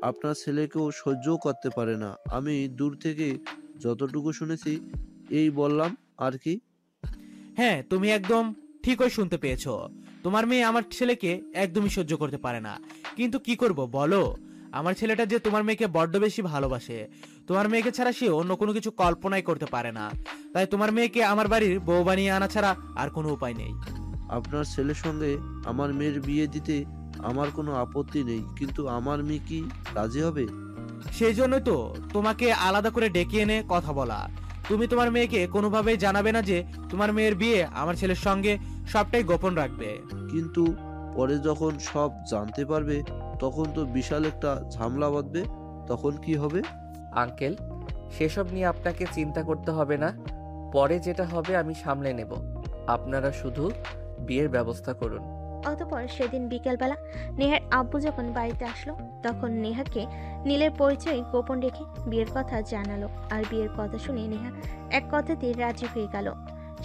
আপনার ছেলেকেও সহ্যও করতে পারে না। আমি দূর থেকে যতটুকু শুনেছি এই বললাম আর কি। হ্যাঁ, তুমি একদম ঠিকই শুনতে পেয়েছো। তোমার মেয়ে আমার ছেলেকে একদমই সহ্য করতে পারে না, কিন্তু কি করব বলো? আমার ছেলেটা যে তোমার মেয়েকে বড্ড বেশি ভালোবাসে, তোমার মেয়েকে ছাড়া সে অন্য কোনো কিছু কল্পনাই করতে পারে না। তাই তোমার মেয়েকে আমার বাড়ির বউ বানিয়ে আনা ছাড়া আর কোনো উপায় নেই। আপনার ছেলের সঙ্গে আমার মেয়ের বিয়ে দিতে আমার কোনো আপত্তি নেই, কিন্তু আমার মেয়ে কি রাজি হবে? সেই জন্যই তো তোমাকে আলাদা করে ডেকে এনে কথা বলা। তুমি তোমার মেয়েকে কোনোভাবেই জানাবে না যে তোমার মেয়ের বিয়ে আমার ছেলের সঙ্গে, সবটাই গোপন রাখবে। কিন্তু পরে যখন সব জানতে পারবে তখন তো বিশাল একটা ঝামেলা বাঁধবে, তখন কি হবে? আঙ্কেল, সেসব নিয়ে আপনাকে চিন্তা করতে হবে না। পরে যেটা হবে আমি সামলে নেব। আপনারা শুধু বিয়ের ব্যবস্থা করুন। অতঃপর সেদিন বিকেলবেলা নেহার আব্বু যখন বাড়িতে আসলো, তখন নেহাকে নীলের পরিচয় গোপন রেখে বিয়ের কথা জানালো। আর বিয়ের কথা শুনে নেহা এক কথাতেই রাজি হয়ে গেল।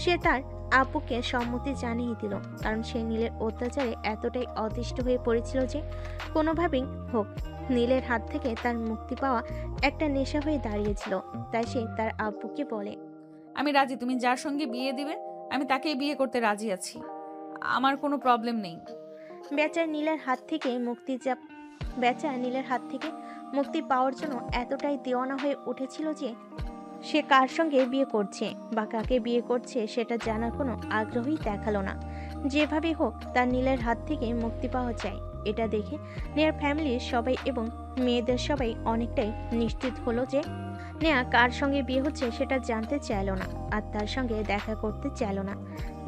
সে তার আব্বুকে সম্মতি জানিয়ে দিল, কারণ সে নীলের অত্যাচারে এতটাই অতিষ্ঠ হয়ে পড়েছিল যে কোনোভাবেই হোক নীলের হাত থেকে তার মুক্তি পাওয়া একটা নেশা হয়ে দাঁড়িয়েছিল। তাই সে তার আব্বুকে বলে, আমি রাজি, তুমি যার সঙ্গে বিয়ে দিবে আমি তাকেই বিয়ে করতে রাজি আছি, আমার কোনো প্রবলেম নেই। বেচার নীলের হাত থেকে মুক্তি পাওয়ার জন্য এতটাই দেওয়ানা হয়ে উঠেছিল যে সে কার সঙ্গে বিয়ে করছে বা কাকে বিয়ে করছে সেটা জানার কোনো আগ্রহই দেখালো না। যেভাবে হোক তার নীলের হাত থেকে মুক্তি পাওয়া যায়, এটা দেখে নেহার ফ্যামিলির সবাই এবং মেয়েদের সবাই অনেকটাই নিশ্চিত হলো যে নেহা কার সঙ্গে বিয়ে হচ্ছে সেটা জানতে চাইল না, আর তার সঙ্গে দেখা করতে চাইল না।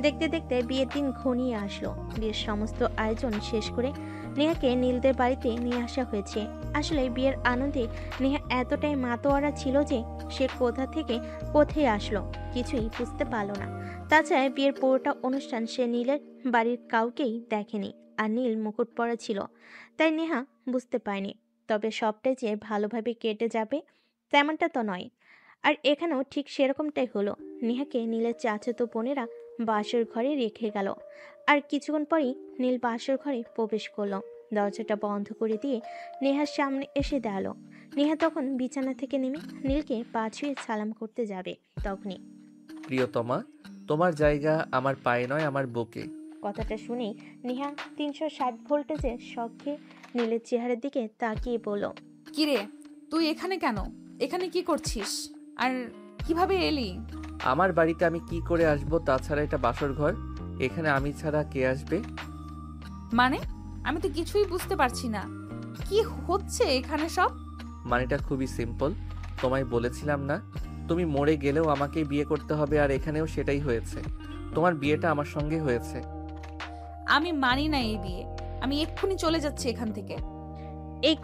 দেখতে দেখতে বিয়ের দিন ঘনিয়ে আসলো। বিয়ের সমস্ত আয়োজন শেষ করে নেহাকে নীলদের বাড়িতে নিয়ে আসা হয়েছে। আসলে বিয়ের আনন্দে নেহা এতটাই মাতোয়ারা ছিল যে সে কোথা থেকে কোথায় আসলো কিছুই বুঝতে পারল না। তাছাড়া বিয়ের পুরোটা অনুষ্ঠান সে নীলের বাড়ির কাউকেই দেখেনি, আর নীল মুকুট পরা ছিল, তাই নেহা বুঝতে পারেনি। তবে সবটাই যে ভালোভাবে কেটে যাবে তেমনটা তো নয়। আর এখানেও ঠিক সেরকমটাই হলো। নেহাকে নীলের চাচাতো বোনেরা বাসর ঘরে রেখে গেল। আর কিছুক্ষণ পরেই নীল বাসর ঘরে প্রবেশ করলো। দরজাটা বন্ধ করে দিয়ে নেহার সামনে এসে দাঁড়ালো। নেহা তখন বিছানা থেকে নেমে নীলকে পা ছুঁয়ে সালাম করতে যাবে, তখনই প্রিয়তমা, তোমার জায়গা আমার পায়ে নয়, আমার বুকে। কথাটা শুনেই নেহা 360 ভোল্টেজের শখে নীলের চেহারার দিকে তাকিয়ে বলল, কিরে, তুই এখানে কেন? এখানে কি করছিস? আর কিভাবে এলি? আমার বাড়িতে আমি কি করে আসবো? তাছাড়া এটা বাসর ঘর, এখানে আমি ছাড়া কে আসবে? মানে আমি তো কিছুই বুঝতে পারছি না, কি হচ্ছে এখানে সব? মানেটা খুবই সিম্পল। তোমায় বলেছিলাম না তুমি মরে গেলেও আমাকেই বিয়ে করতে হবে, আর এখানেও সেটাই হয়েছে। তোমার বিয়েটা আমার সঙ্গে হয়েছে। আমি মানি না এই বিয়ে, আমি এক্ষুনি চলে যাচ্ছি এখান থেকে। এই